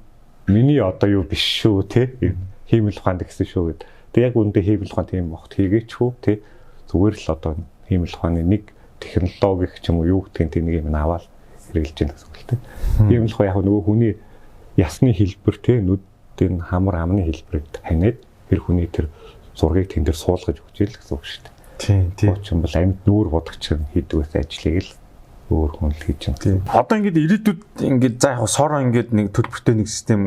[SPEAKER 2] миний одоо юу биш шүү тий. Хиймэл ухаанд гэсэн шүү гэд. Тэг яг үүндээ хиймэл ухаан тийм могт хийгээч хүү тий. Зүгээр л одоо хиймэл ухааны нэг технологи ч юм уу юу гэдгийг тэнийг юм аваад хэрэгжилж байна гэсэн үг л тий. Хиймэл ухаан яг нөгөө хүний ясны хэлбэр тий нүдийн хамар амны хэлбэрийг ханиад тэр хүний тэр зургийг тэн дээр суулгаж өгч ийл гэсэн үг шүү дээ. Тийм. Уучсан бол амьд нүүр бодогч хийдэг ус ажлыг л өөр хүн л хийж байна.
[SPEAKER 1] Одоо ингээд ирээдүйд ингээд за яг сороо ингээд нэг төлбөртэй нэг систем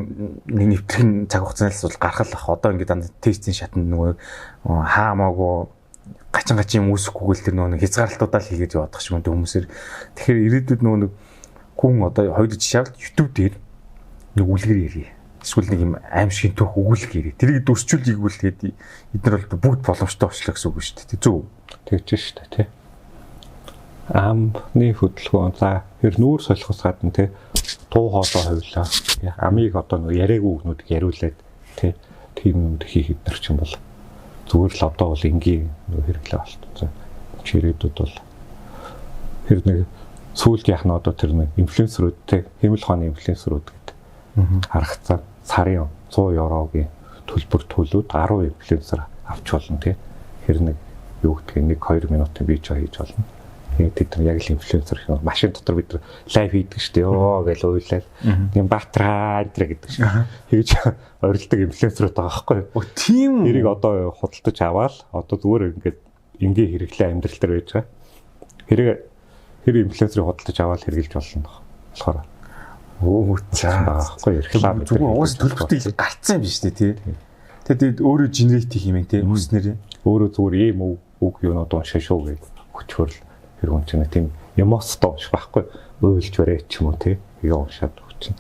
[SPEAKER 1] нэг нэвтрэх цаг хугацаанаас бол гарах л ах. Одоо ингээд дандаа тестийн шатанд нөгөө хаамаагүй гачин юм үүсэхгүйгээр тэр нөгөө хязгаарлалтуудаа л хийгээд яваадах шиг үнтэй хүмүүсээр. Тэгэхээр ирээдүйд нөгөө нэг хүн одоо хоёул жишээ авал YouTube дээр нэг үлгэр ярий. Эсвэл нэг юм аимшигын түүх өгүүлэх ярий. Тэрийг дүрсчүүлгийг бол тэгээд эдгээр бол бүгд боломжтой болчихлоо гэсэн үг шүү дээ. Зөв.
[SPEAKER 2] Тэгж шүү дээ тий. Амны хөдөлгөөн за тэр нүүр солихоос гадна тий туу хоолой хувлаа. Амийг одоо нөгөө яриаггүй өгнүүдийг яриулаад тий тийм юм хийхэд нар ч юм бол зүгээр л одоо бол энгийн хэрэглээ болчихсон. Чирээдүүд бол тэр нэг сүүлд яах нь одоо тэр нэг инфлюенсерүүд тий хэмэл ухааны инфлюенсерүүд гэдэг харагцаа сарын 100 еврогийн төлбөр төлөөд 10 инфлюенсер авч болно тий. Тэр нэг юу гэдгийг 1-2 минутын видео хийж болно. Тэд нар яг л инфлюенсер гэх машин дотор бид нар лайв хийдэг шүү дээ. Ёо гэж уйлал. Тийм батраа гэдэг шиг хийж орилдог инфлюенсерүүд байгаа байхгүй юу?
[SPEAKER 1] Тийм.
[SPEAKER 2] Тэрийг одоо худалдаж аваад одоо зүгээр ингээд энгийн хэрэглээ амьдрал дээр байж байгаа. Тэр инфлюенсерийг худалдаж аваад хэрэгжилж болно. Болохоор
[SPEAKER 1] байхгүй реклам зүгээр уус төлбөртэй гарцсан юм биш үү тий. Тэгээд өөрөө генерейт хийх юм тий. Үснэр
[SPEAKER 2] өөрөө зүгээр ийм үг юунууд уншаа шүү гэж өчгөр л тэр хүн чинь тийм ямоос тоож байхгүй уйлж барай ч юм уу тий. Тэгээ уншаад өгчин.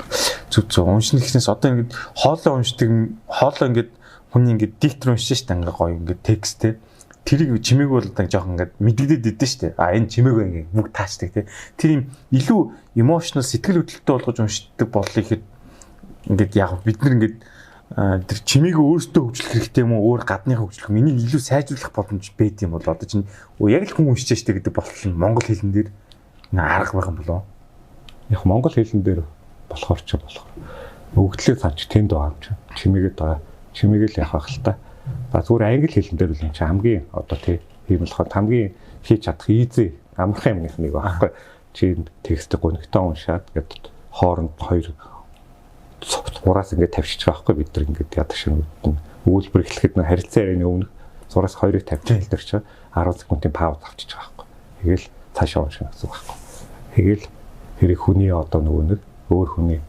[SPEAKER 1] Зүг уншина гэснээс одоо ингээд хоолой ингээд хүний ингээд диктор уншиж штэ ингээ гоё ингээд текст тий. Тэрийг чимээг бол одоо жоохон ингээд мэддэгдээд идэв штэ. Энэ чимээг ингээ бүгд таачдаг тий. Тэр юм илүү emotional сэтгэл хөдлөлтөй болгож уншдаг боллоо ихэд ингээд яг бид нар ингээд тэр чимээг өөртөө хөгжлөх хэрэгтэй юм уу өөр гадныхаа хөгжлөх миний илүү сайжруулах боломж байд юм бол одоо чинь яг л хүн уншиж штэ гэдэг болтол монгол хэлэн дээр арга байх юм болоо.
[SPEAKER 2] Яг монгол хэлэн дээр болохоор ч болохоор өгдлээ цаач тэнд байгаа юм чи чимээгээд байгаа. Чимээг л явах л та. За зүгээр англи хэлэн дээр үл юм чи хамгийн одоо тийм л хот хамгийн хийж чадах easy амархан юмных нэг байхгүй. Чи текстийг гонигтой уншаад гэдэг хооронд хоёр зураас ингээд тавьчих байгаа байхгүй бид нар ингээд яадаг шиг өгүүлбэр эхлэхэд нэг харилцаа ярианы өмнө зураас хоёрыг тавьчих хэлдэг чинь 10 секундын пауз авчиж байгаа байхгүй. Тэгэл цаашаа уншина гэсэн үг байхгүй. Тэгэл хэрэг хүний одоо нөгөө нэг өөр хүний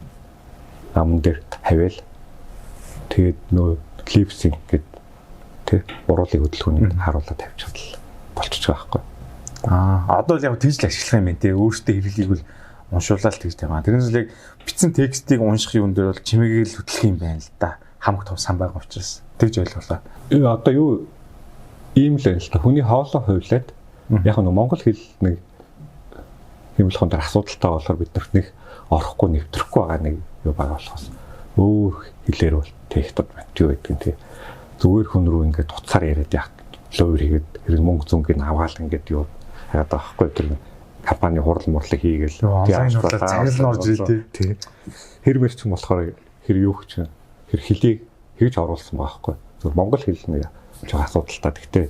[SPEAKER 2] ам дээр тавиал тэгээд нөө клипсинг гэдэг тий уруулыг хөдөлгөөнийг харуулаад тавьчихвал болчихж байгаа байхгүй.
[SPEAKER 1] Одоо л яг тэгж л ашиглах юм байна тий өөртөө хэрэглийг бол уншуулаад тэгж байгаа. Тэрнээс л яг бичсэн текстийг унших юм дээр бол чимээгээл хөтлөх юм байна л да. Хамаг том сан байгаа учраас тэгж ойлголоо.
[SPEAKER 2] Одоо юу ийм л байна л та. Хүний хоолой хувлаад яг нэг монгол хэл нэг хэмлэхэн дээр асуудалтай болохоор бид нарт нэг орохгүй нэвтрэхгүй байгаа нэг юу байгаа болохоос өөр хэлээр бол техтод байна. Юу гэдэг нь тий. Зүгээр хүн рүү ингээд туцаар яриад яах лоор хийгээд хэрэг мөнгө зүнгийг авгаал ингээд юу яагаад байгаа байхгүй тэр компани хурал мурлаг хийгээл
[SPEAKER 1] цаглан орж ирээ
[SPEAKER 2] тий. Хэр мэрч юм болохоор хэр юу ч хэр хэлийг хийж оруулсан байгаа байхгүй. Зөв монгол хэл нэг жоо асуудалтай. Гэхдээ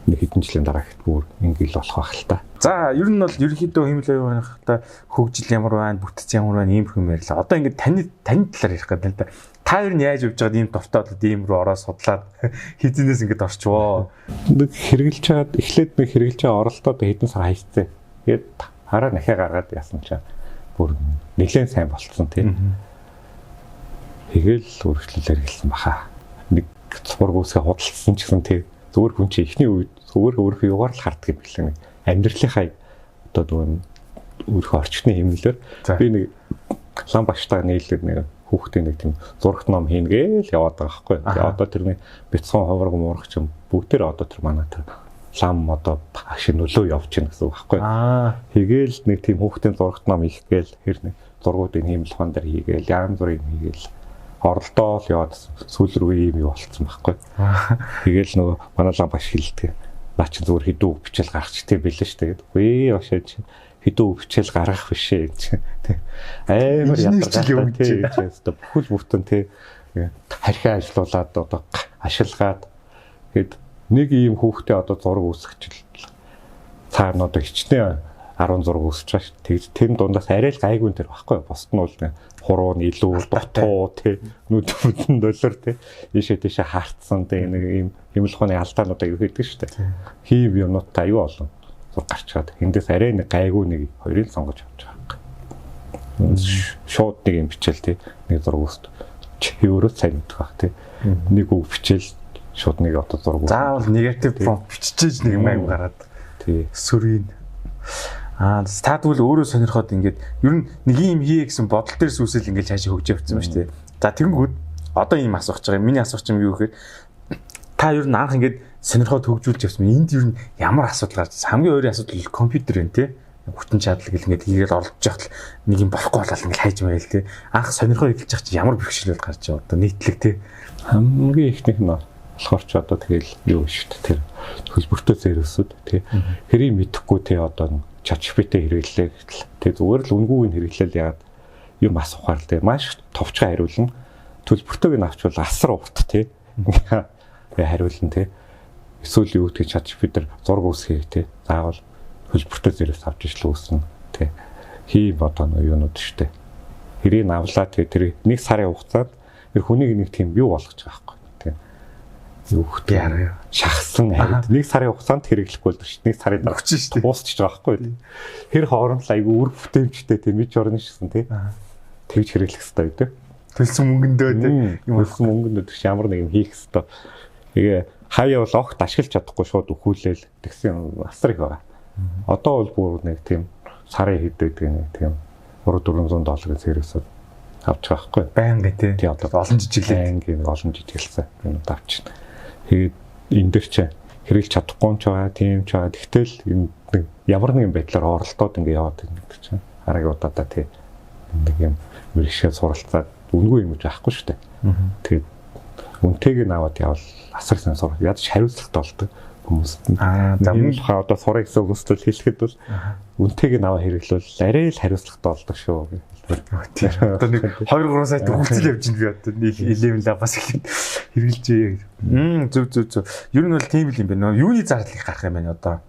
[SPEAKER 2] нэг хэдэн жилийн дараа ихт бүр ингээл болох байх л та.
[SPEAKER 1] За ер нь бол ерөнхийдөө хэмэл явахта хөгжил ямар байна, бүтц ямар байна ийм юм ярьлаа. Одоо ингээд таны талаар ярих гэдэг л да. Та ер нь яаж явж байгаад ийм товтоод ийм рүү ороод судлаад хизэнээс ингээд орчвоо.
[SPEAKER 2] Нэг хэрэгжилж чаад эхлээд нэг хэрэгжилж байгаа оролдоод хэдэн сар хайцсан. Тэгээд хараа нахаа гаргаад яасан чаа. бүр нэлээд сайн болцсон тий. Тэгэл үргэлжлүүлэр эхэлсэн баха. Нэг зураг үсгээ худалдсан ч гэсэн тий зүгээр хүн чи эхний үед зүгээр өөрийнхөө югаар л харддаг юм билээ нэг амьдралынхаа одоо нөгөө өөрийнхөө орчны хэмнэлээр би нэг лам багштайгаа нийлээд нэг хүүхдээ нэг тийм зурагт ном хийнгээл яваад байгаа байхгүй. Тэгээ одоо тэрний бяцхан ховрог муурах ч юм бүгдээр одоо тэр манай тэр лам одоо ашиг нөлөө явж гин гэсэн үг байхгүй. Тэгээл нэг тийм хүүхдийн зурагт ном хийгээл хэр нэг зургуудын хиймэлхэн дээр хийгээл янз бүрийн хийгээл оролдоо л яваад сүүл рүү юм болцсон байхгүй. Тэгээл нөгөө манай лам багш хэлдэг. Наа чи зүгээр хідүү бичэл гаргачихтэй билээ ш. Тэгээд үгүй яашаа чи хідүү бичэл гаргах бишээ гэж. Амар ядаргатай гэж бүхэл бүтэн тий харьхаа ажиллуулад одоо ашиглаад тэгэд нэг ийм хүүхдээ одоо зураг үүсгэж цаана одоо хичнээн 10 зураг үүсэж байгаа ш. Тэгж тэр дундаас арай л гайгүй тэр багхгүй. Босд нь бол хуруу илүү дутуу тий нүд бүтэн доллар тий ийшээ тийшээ хартсан тий нэг ийм хэмлэхүүний алдаануудаа юу хийдэг ш. Хийв юмнуудаа аюу олон зур гарчгаад эндээс арай нэг гайгүй нэг хоёрыг сонгож авч байгаа. Шууд нэг юм бичээл тий нэг зураг үүсд. Чи өөрөө сайн мэдэх бах тий нэг үг бичээл шууд нэг одоо зураг.
[SPEAKER 1] Заавал негатив прompt биччихэж нэг юм аяг гараад
[SPEAKER 2] тий
[SPEAKER 1] сүрийн та тэгвэл өөрөө сонирхоод ингээд ер нь нэг юм хий гэсэн бодол дээрс үсэл ингээд цаашаа хөгж явцсан ба шүү дээ. За тэнгүүд одоо ийм асуух гэж байгаа. Миний асуух юм юу гэхээр та ер нь анх ингээд сонирхоод хөгжүүлж явсан. Энд ер нь ямар асуудал гарч хамгийн ойрын асуудал компьютер байна те. Хүчин чадал гэл ингээд хийгээл оролдож явахад нэг юм болохгүй болол ингээд хайж майл те. Анх сонирхоо эхэлж явах чинь ямар бэрхшээлүүд гарч байгаа одоо нийтлэг те.
[SPEAKER 2] Хамгийн ихнийх нь болохоор ч одоо тэгэл юу шүү дээ. Тэр хөлбөртөө зэрэсүүд те. Хэрийг мэдэхгүй те одоо ChatGPT хэрэглээ гэтэл тэг зүгээр л үнгүүг хэрэглээл яагаад юм асуухаар л маш товчхон хариулна. Төлбөртөөг нь авчвал асар урт тий. Хариулна тий. Эсвэл юу гэдэг ChatGPT-ээр зураг үүсгэе тий. Заавал төлбөртөө зэрэгс авч ижил үүснэ тий. Хийм одоо юунууд штэ. Хэрийг авлаа тий тэр нэг сарын хугацаанд тэр хүнийг нэг тийм юу болгож байгаа байхгүй тий. Юу гэдэг шахсан харид нэг сарын хугацаанд хэрэглэхгүй л шүү. Нэг сарын дараа
[SPEAKER 1] өгч шүү.
[SPEAKER 2] Уусчих байгаа байхгүй. Тэр хооронд л айгүй үр бүтээмжтэй тийм мэж орно шигсэн тий. Тэгж хэрэглэх хэрэгтэй үү тий.
[SPEAKER 1] Төлсөн мөнгөндөө тий.
[SPEAKER 2] Юм төлсөн мөнгөндөө тийш ямар нэг юм хийх хэрэгтэй. Тэгээ хаяа бол огт ашиглаж чадахгүй шууд өхүүлээл тэгсэн асар их байгаа. Одоо бол бүр нэг тийм сарын хэд байдаг нэг тийм 300-400 долларын зэрэгсүүд авч байгаа байхгүй.
[SPEAKER 1] Байнга тий.
[SPEAKER 2] Тий одоо
[SPEAKER 1] олон жижиглээ.
[SPEAKER 2] Ангийн олон жижиглсэн юм авч байна. Тэгээд энэ дэр чи хэрэглэж чадахгүй юм ч байгаа, тийм ч байгаа. Тэгтэл энэ ямар нэгэн байдлаар оролдоод ингэ яваад байна гэдэг чинь хараагийн удаадаа тий нэг юм мэрэгшээ суралцаад үнгүй юм гэж байхгүй шүү дээ. Тэгээд үнтэйг нь аваад явал асар сайн сур. Ядаж хариуцлагатай болдог хүмүүст нь. За мөн одоо сурах гэсэн үгстэл хэлэхэд бол үнтэйг нь аваа хэрэглүүл арай л хариуцлагатай болдог шүү.
[SPEAKER 1] Одоо нэг 2-3 сайт хөгжил явж ин би одоо нэг 11 лабас хэрэгжилжээ. Зүг. Ер нь бол тийм л юм байна. Юуны зардалыг гарах юм байна одоо?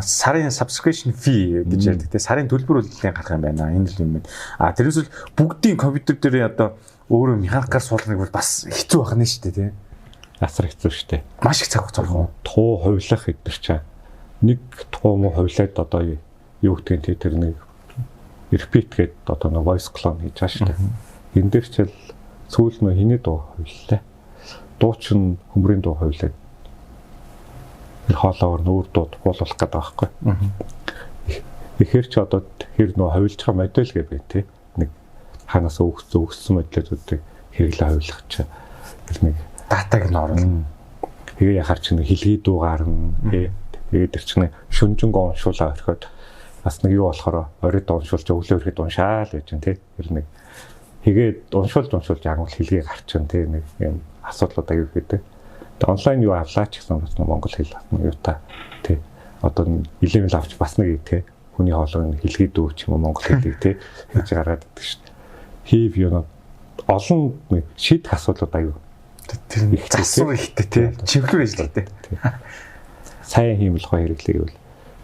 [SPEAKER 1] Сарын subscription fee гэж ярьдаг те. Сарын төлбөр үйлдэлийг гарах юм байна. Энэ л юм байна. Тэрнээс л бүгдийн компьютер дээр одоо өөрөө механикаар суулгахыг бол бас хэцүү байна шүү дээ те.
[SPEAKER 2] Асар хэцүү шүү дээ.
[SPEAKER 1] Маш их цаг хугацаа.
[SPEAKER 2] Туу хувилах гэдэр чаа. Нэг туу муу хувилаад одоо юу гэдгийг те тэр нэг repeat гэдэг одоо нэг voice clone хийж байгаа шүү дээ. Энэ дээр ч л сүүл нөө хиний дуу хувиллаа. Дуу чин хөмрийн дуу хувилаад хоолоор нүүр дууд буулуулах гэдэг байхгүй. Тэгэхээр ч одоо хэр нөө хувилж байгаа модель гэж байна тий. Нэг ханаас өгсөн моделүүдийг хэрэглээ хувилах чинь нэг
[SPEAKER 1] датаг нь орно.
[SPEAKER 2] Тэгээ яхаар чинь хэлхий дуу гарна. Тэгээд тэр чинь шүнжэнг оншуулаа орхиод бас нэг юу болохоор оройд уншуулж өглөө ирэхэд уншаал гэж байна тий. Тэр нэг тэгээд уншуулж ангал хэлгээ гарчин тий нэг юм асуудлууд аяг гэдэг. Тэгээд онлайн юу авлаа ч гэсэн бас монгол хэл юу та тий. Одоо нэлээд л авч бас нэг тий. Хүний хоолойг хэлгээ дүү ч юм уу монгол хэлийг тий хийж гараад байдаг шүү дээ. Хийв юу олон шийдэх асуудлууд аяг.
[SPEAKER 1] Тэр засвар ихтэй тий. Чимхлэр ажилладаг тий.
[SPEAKER 2] Сайн хиймэлхой хэрэглэе гэвэл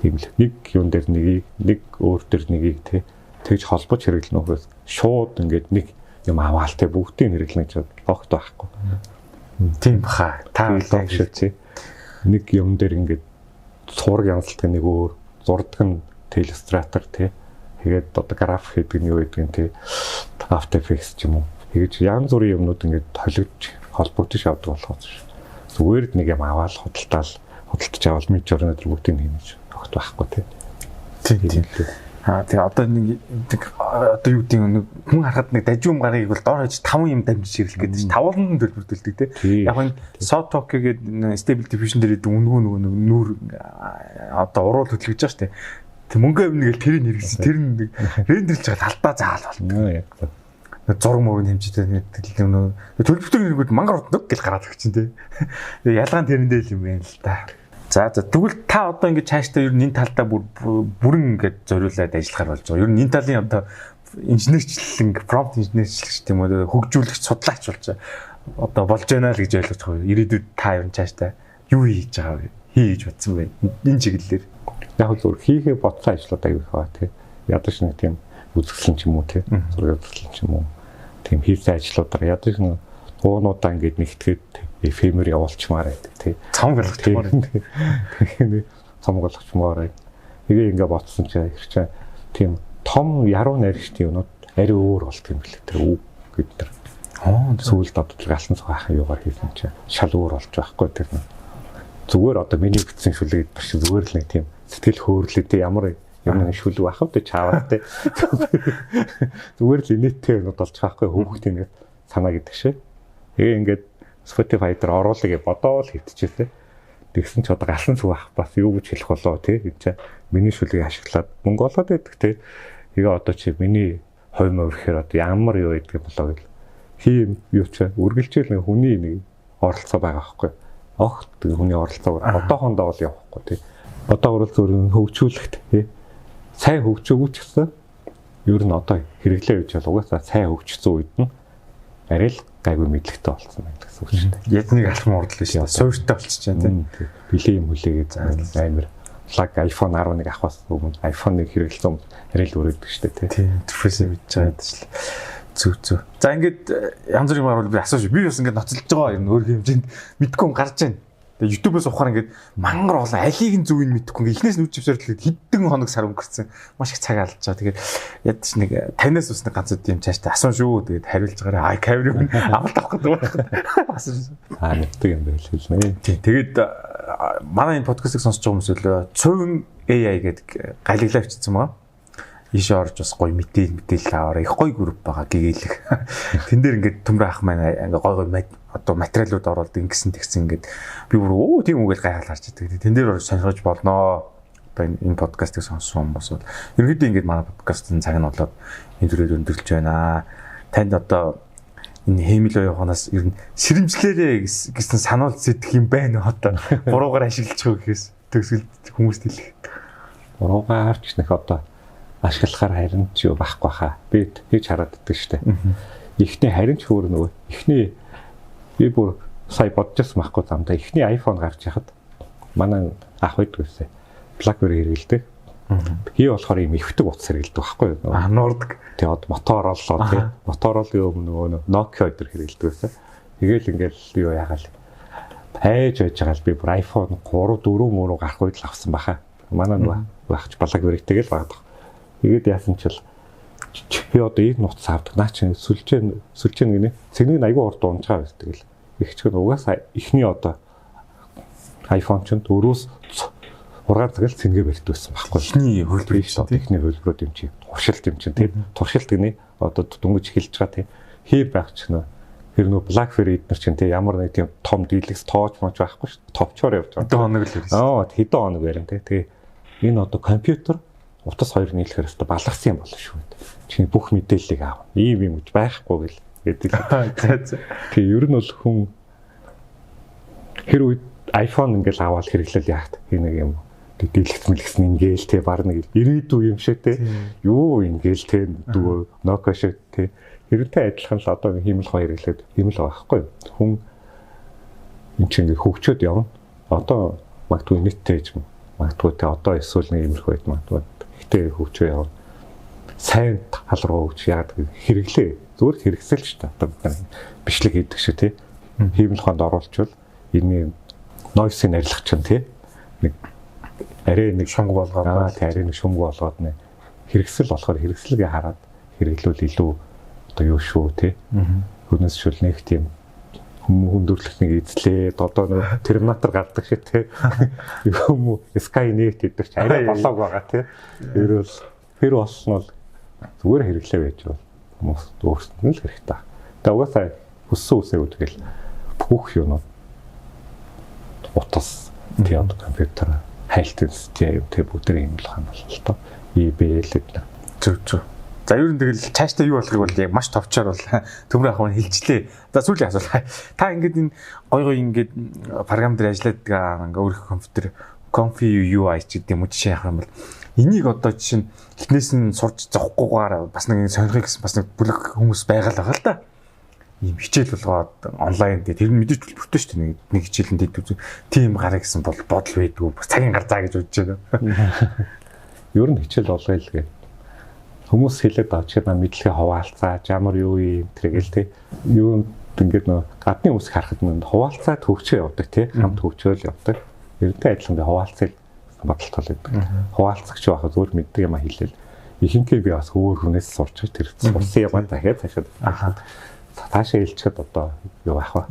[SPEAKER 2] тийм л нэг юун дээр нэг өөр дээр нэгийг тий тэгж холбож хэрэглэнэ үхээс шууд ингээд нэг юм аваал тий бүгдийг хэрэглэнэ гэж огт байхгүй.
[SPEAKER 1] Тийм баха. Та
[SPEAKER 2] шүү тий. Нэг юм дээр ингээд сураг янзлалтын нэг өөр зурдаг нь Illustrator тий Тэгээд одоо график гэдэг нь юу гэдэг нь тий After Effects ч юм уу. Тэгэж янз бүрийн юмнууд ингээд толигдож холбогдож явдаг болохоос зүгээр нэг юм аваад худалдаж авал мид журнал бүгдийг хийнэж огт байхгүй тий.
[SPEAKER 1] Тийм. Тэгээ одоо нэг одоо юу гэдэг нэг хүн харахад нэг дажим гарыг бол доор хаж 5 юм дамжиж ирлэх гэдэг чинь тавууланд төлбөрдөлдөг тий. Яг энэ soft talk гэдэг stable diffusion дээр идэг нөгөө нүүр одоо уруул хөдөлгөж байгаа шүү дээ. Тэг мөнгө авныг тэрийг хэрэгсэн. Тэр нэг рендерлж байгаа алдаа заал болно.
[SPEAKER 2] Яг
[SPEAKER 1] зураг мөрөнд хэмжээтэй нөгөө төлбөртэй хэрэгүүд мангар утдаг гэл гараад өгч чинь тий. Тэгээ ялгаан тэрэндээ л юм байна л да. За тэгвэл та одоо ингэж цаашдаа ер нь энэ талдаа бүрэн ингэж зориулаад ажиллахаар болж байгаа. Ер нь энэ талын одоо инженерчлэн prompt инженерчлэгч тийм үү хөгжүүлэгч судлаач болж одоо болж байна л гэж ойлгож байгаа. Ирээдүйд та ер нь цаашдаа юу хийж байгаа вэ? Хийж бодсон бэ? Энэ чиглэлээр
[SPEAKER 2] яг зөв хийхээ бодсон ажлууд аягүй хаа тий. Ядаж нэг тийм үзэсгэлэн ч юм уу тий. Зураг үзэсгэлэн ч юм уу. Тийм хийсэн ажлуудаар ядаж нэг уунуудаа ингэж нэгтгэхэд эфемер явуулчмаар байдаг тий.
[SPEAKER 1] цам болгочмоор
[SPEAKER 2] тэгээд цам болгочмоор. Тэгээ ингээ ботсон чи ирчээ тийм том яруу нарийнчдын юмнууд ари өөр болт юм билээ тэр үг гэдэг. Сүүлд одоо галсан цаахаа юугаар хийсэн чи шал өөр болж байхгүй тэр. Зүгээр одоо миний бичсэн шүлгээд биш зүгээр л нэг тийм сэтгэл хөөрөлтэй ямар юм шүлэг ахав тэ чаавал тэ. Зүгээр л инээдтэй юмуд болж байгаа байхгүй хөөхт ингэ санаа гэдэг шээ. Тэгээ ингээд Spotify дээр оруулъя гэж бодоол хэвтчихээ. Тэгсэн ч одоо галсан зүг ах бас юу гэж хэлэх болоо тий. Энд миний шүлгийг ашиглаад мөнгө олоод байдаг тий. Тэгээ одоо чи миний хувь мөрөөр одоо ямар юу гэдэг болоо гэл. Хим юу ч үргэлжлэл нэг хүний нэг оролцоо байгаа байхгүй. Огт хүний оролцоо одоохондоо бол явахгүй тий. Одоо урал зөвөрийн хөгжүүлэхт тий. Сайн хөгжөөгүй ч гэсэн ер нь одоо хэрэглээ гэж бол угаасаа сайн хөгжсөн үед нь арай л гайгүй мэдлэгтэй болсон байх гэсэн үг шүү дээ.
[SPEAKER 1] Яг нэг алхам орлоо шүү. Суурьтай болчихж байна тий.
[SPEAKER 2] Билээ юм хүлээгээд амар лаг iPhone 11 авахаас өмнө iPhone-ыг хэрэглэсэн арай л өрөөдөг шүү дээ тий.
[SPEAKER 1] Интерфейс хийж байгаа ч зүг. За ингээд янз бүрийн юм би асууж би бас ингээд ноцолж байгаа юм өөр хэмжээнд мэдгүй юм гарч байна. Тэгээ YouTube-ээс ухаар ингээд мангар олон алийг нь зүгийг мэдэхгүй эхнээс нь үуч хвсэрлээд хэдэн хоног сар өнгөрцөн маш их цаг алдаж байгаа. Тэгээд ядч нэг танаас ус нэг ганц үт юм цааштай асуун шүү. Тэгээд хариулж байгаарай. Камерыг авалт авах гэдэг байна.
[SPEAKER 2] Мэддэг юм байл хэлнэ.
[SPEAKER 1] Тийм. Тэгээд манай энэ подкастыг сонсож байгаа хүмүүс л цөөн AI гэдэг галиглаа авчихсан байгаа. Ийшээ орж бас гоё мэдээлэл аваарай. Их гоё групп байгаа гэгээлэх. Тэн дээр ингээд төмрөө ах маань ингээ гоё одоо материалууд оруулаад ингэсэн тэгсэн ингээд би бүр тийм үгээл гайхал харж идэг. Тэн дээр орж сонирхож болноо. Одоо энэ подкастыг сонссон хүмүүс бол ерөнхийдөө ингээд манай подкастын цаг нь болоод энэ төрөөр өндөрлж байна. Танд одоо энэ хэмэл явахнаас ер нь сэрэмжлээрээ гэсэн сануул зэдэх юм байна одоо. Буруугаар ашиглаж байгаа гэхээс төгсгөл хүмүүст хэлэх.
[SPEAKER 2] Буруугаар ч нэх одоо ашиглахаар харин ч юу байхгүй хаа. Би хийж хараад иддэг штэ. Эхний харин ч өөр нөгөө. Эхний би бүр сая бодчихсан байхгүй замдаа. Эхний iPhone гарч яхад манай ах байдаг гэсэн. BlackBerry хэрэгэлдэг. Хий болохоор юм ихдэг утас хэрэгэлдэг байхгүй юу?
[SPEAKER 1] Нуурдаг.
[SPEAKER 2] Тэгээ одоо мотор орлоо тий. Моторолын өмнө нөгөө Nokia өдр хэрэгэлдэг гэсэн. Тэгээл ингээл юу ягаал. Хайж байж байгаа л би бүр iPhone 3 4 мөрөөр гарах үед л авсан баха. Манай нөгөө багч BlackBerry тэгэл багдаг. Тэгээд яасан ч л би одоо энэ нутас авдаг. Наа чи сүлжээ нэг цэгнийг аягүй урд унж байгаа байсан тэгэл. Их ч гэн угаасаа ихний одоо iPhone ч дөрөөс ургаар тэгэл цэнгээ барьд байсан байхгүй.
[SPEAKER 1] Ихний хөлбөр шүү дээ.
[SPEAKER 2] Ихний хөлбөрөд юм чи. Туршилт юм чи тийм. Туршилт гинэ одоо дөнгөж эхэлж байгаа тийм. Хий байх ч нөө тэр нөө BlackBerry эднэр чинь тийм ямар нэг тийм том дийлэгс тоож мож байхгүй шүү. Товчоор явж байгаа.
[SPEAKER 1] Хэдэн хоног л ирсэн.
[SPEAKER 2] Хэдэн хоног барин тийм. Тэгээ энэ одоо компьютер утас хоёр нийлэхээр өстө балгасан юм болно шүү. Чиний бүх мэдээллийг аав. Ийм юм гэж байхгүй гэл гэдэг. Тэгээ ер нь бол хүн хэр үед iPhone ингээл аваад хэрэглэл яахт нэг юм дийлэгц мэлгсэн ингээл те баг нэг ирээдүй юм шиг те юу ингээл те дүү Nokia шиг те хэрвээ адилхан л одоо хиймэл хоёр хэрэглээд хиймэл байхгүй хүн энэ чинь ингээ хөгчөөд явна. Одоо магадгүй нийттэй юм. Магадгүй те одоо эсвэл нэг иймэрхүү байд магадгүй ихтэй хөгчөө явна. Сайн тал руу хөгч яадаг хэрэглээ. Зүгээр хэрэгсэл ч та одоо бичлэг хийдэг шиг тий. Хиймэл хонд оруулчвал энэ noise-ийг арилгах чинь тий. Нэг арай нэг шумг болгоод арай нэг шумг болгоод нэг хэрэгсэл болохоор хэрэгслэгээ хараад хэрэглүүл илүү одоо юу шүү те. Хүнээс шүл нэг тийм хүндрэлх нэг эзлээ одоо нэг терминатор гардаг шиг те. Юм уу Skynet гэдэг чи арай болоог байгаа те. Ерөөл тэр болсон бол зүгээр хэрэглээ байж бол хүмүүс өөрсдөд нь л хэрэгтэй. Тэгээ угаасаа хүссэн үсээгүй тэгэл бүх юмнууд утас тий одоо компьютер хайлтын систем тий бүгдээ юм л ханаа л тоо. eBay л гэдэг.
[SPEAKER 1] Зөв. За ер нь тэгэл цаашдаа юу болохыг бол яг маш товчоор бол төмөр ахын хэлжлээ. За сүүлийн асуулт. Та ингээд энэ гой ингээд програм дээр ажилладаг ингээ өөрийнхөө компьютер Confi UI ч гэдэг юм уу жишээ авах юм бол энийг одоо жишээ нь эхнээс нь сурч зовхгүйгээр бас нэг сонирхыг гэсэн бас нэг бүлэг хүмүүс байгаал байгаа л да. Ийм хичээл болгоод онлайн дээр тэр нь мэдээж төлбөртэй шүү дээ. Нэг хичээлэнд дэд тийм гараа гэсэн бол бодол байдгүй. Бас цагийн гар заа гэж бодож байна.
[SPEAKER 2] Ер нь хичээл болгоё л гээ. Хүмүүс хэлээд авчирна мэдлэгээ хуваалцаа, ямар юу юм тэргээл те. Юу ингээд нөө гадны хүмүүс харахад нь хуваалцаад хөгжөө явдаг те. Хамт хөгжөөл явдаг. Ерөнхий адилхан би хуваалцал бодолтой л байдаг. Хуваалцагч байхад өөр мэддэг юм а хэлээл. Ихэнхдээ би бас өөр хүнээс сурч тэр сурсан юм дахиад цаашаа. Таашаа хэлчихэд одоо юу байх вэ?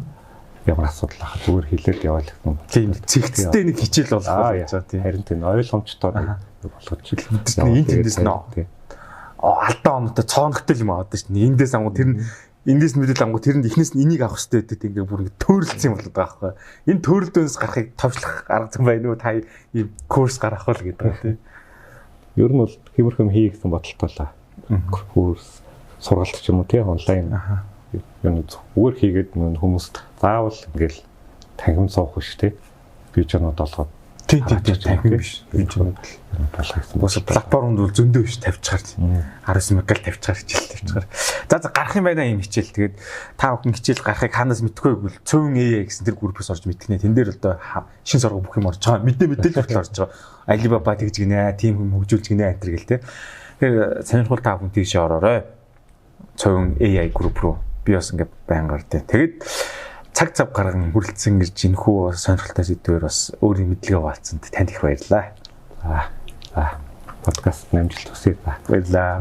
[SPEAKER 2] Ямар асуудал ах зүгээр хэлээд яваал юм.
[SPEAKER 1] Тийм цэгцтэй нэг хичээл болгох гэж байгаа тийм.
[SPEAKER 2] Харин тийм ойлгомжтой болгож
[SPEAKER 1] энд тэндээс нөө. Алдаа оноотой цооногтой юм аваад шүү дээ. Эндээс ангуу тэр нь эндээс мэдэл ангуу тэрэнд ихнээс нь энийг авах хэрэгтэй гэдэг ингээ бүр ингээ төөрөлдсөн юм болоод байгаа байхгүй. Энэ төөрөлдөөс гарахыг товчлох арга зам байна уу? Та ийм курс гаргах уу гэдэг байгаа тийм.
[SPEAKER 2] Ер нь бол хэмэрхэм хий гэсэн бодолтой л курс сургалт ч юм уу тийм онлайн юм зүгээр хийгээд хүмүүс заавал ингээл танхим суух биш тийм. Бижнод олгоод
[SPEAKER 1] тийм танхим биш. Бижнод болгосон. Бос платформд бол зөндөө биш тавьчихар. 19 мегал тавьчихар хичээл тавьчихар. За гарах юм байна юм хичээл. Тэгээд та бүхэн хичээл гарахыг ханаас мэдхгүй бол цөөн AI гэсэн тэр группээс орж мэдгэнэ. Тэн дээр одоо шин сорго бүх юм орж байгаа. Мэдээлэл хүртэл орж байгаа. Alibaba тэгж гинэ, team хүм хөгжүүлж гинэ энэ төр гэл те. Тэгэхээр сонирхол та бүхэн тийшээ ороорой. Цөөн AI групп руу би бас ингээд байнгаар те. Тэгээд цаг гарган хүрэлцэн гэж энэхүү сонирхолтой сэдвээр бас өөрийн мэдлэгээ хуваалцсанд танд их баярлалаа.
[SPEAKER 2] Подкаст намжилт хүсье.
[SPEAKER 1] Баярлалаа.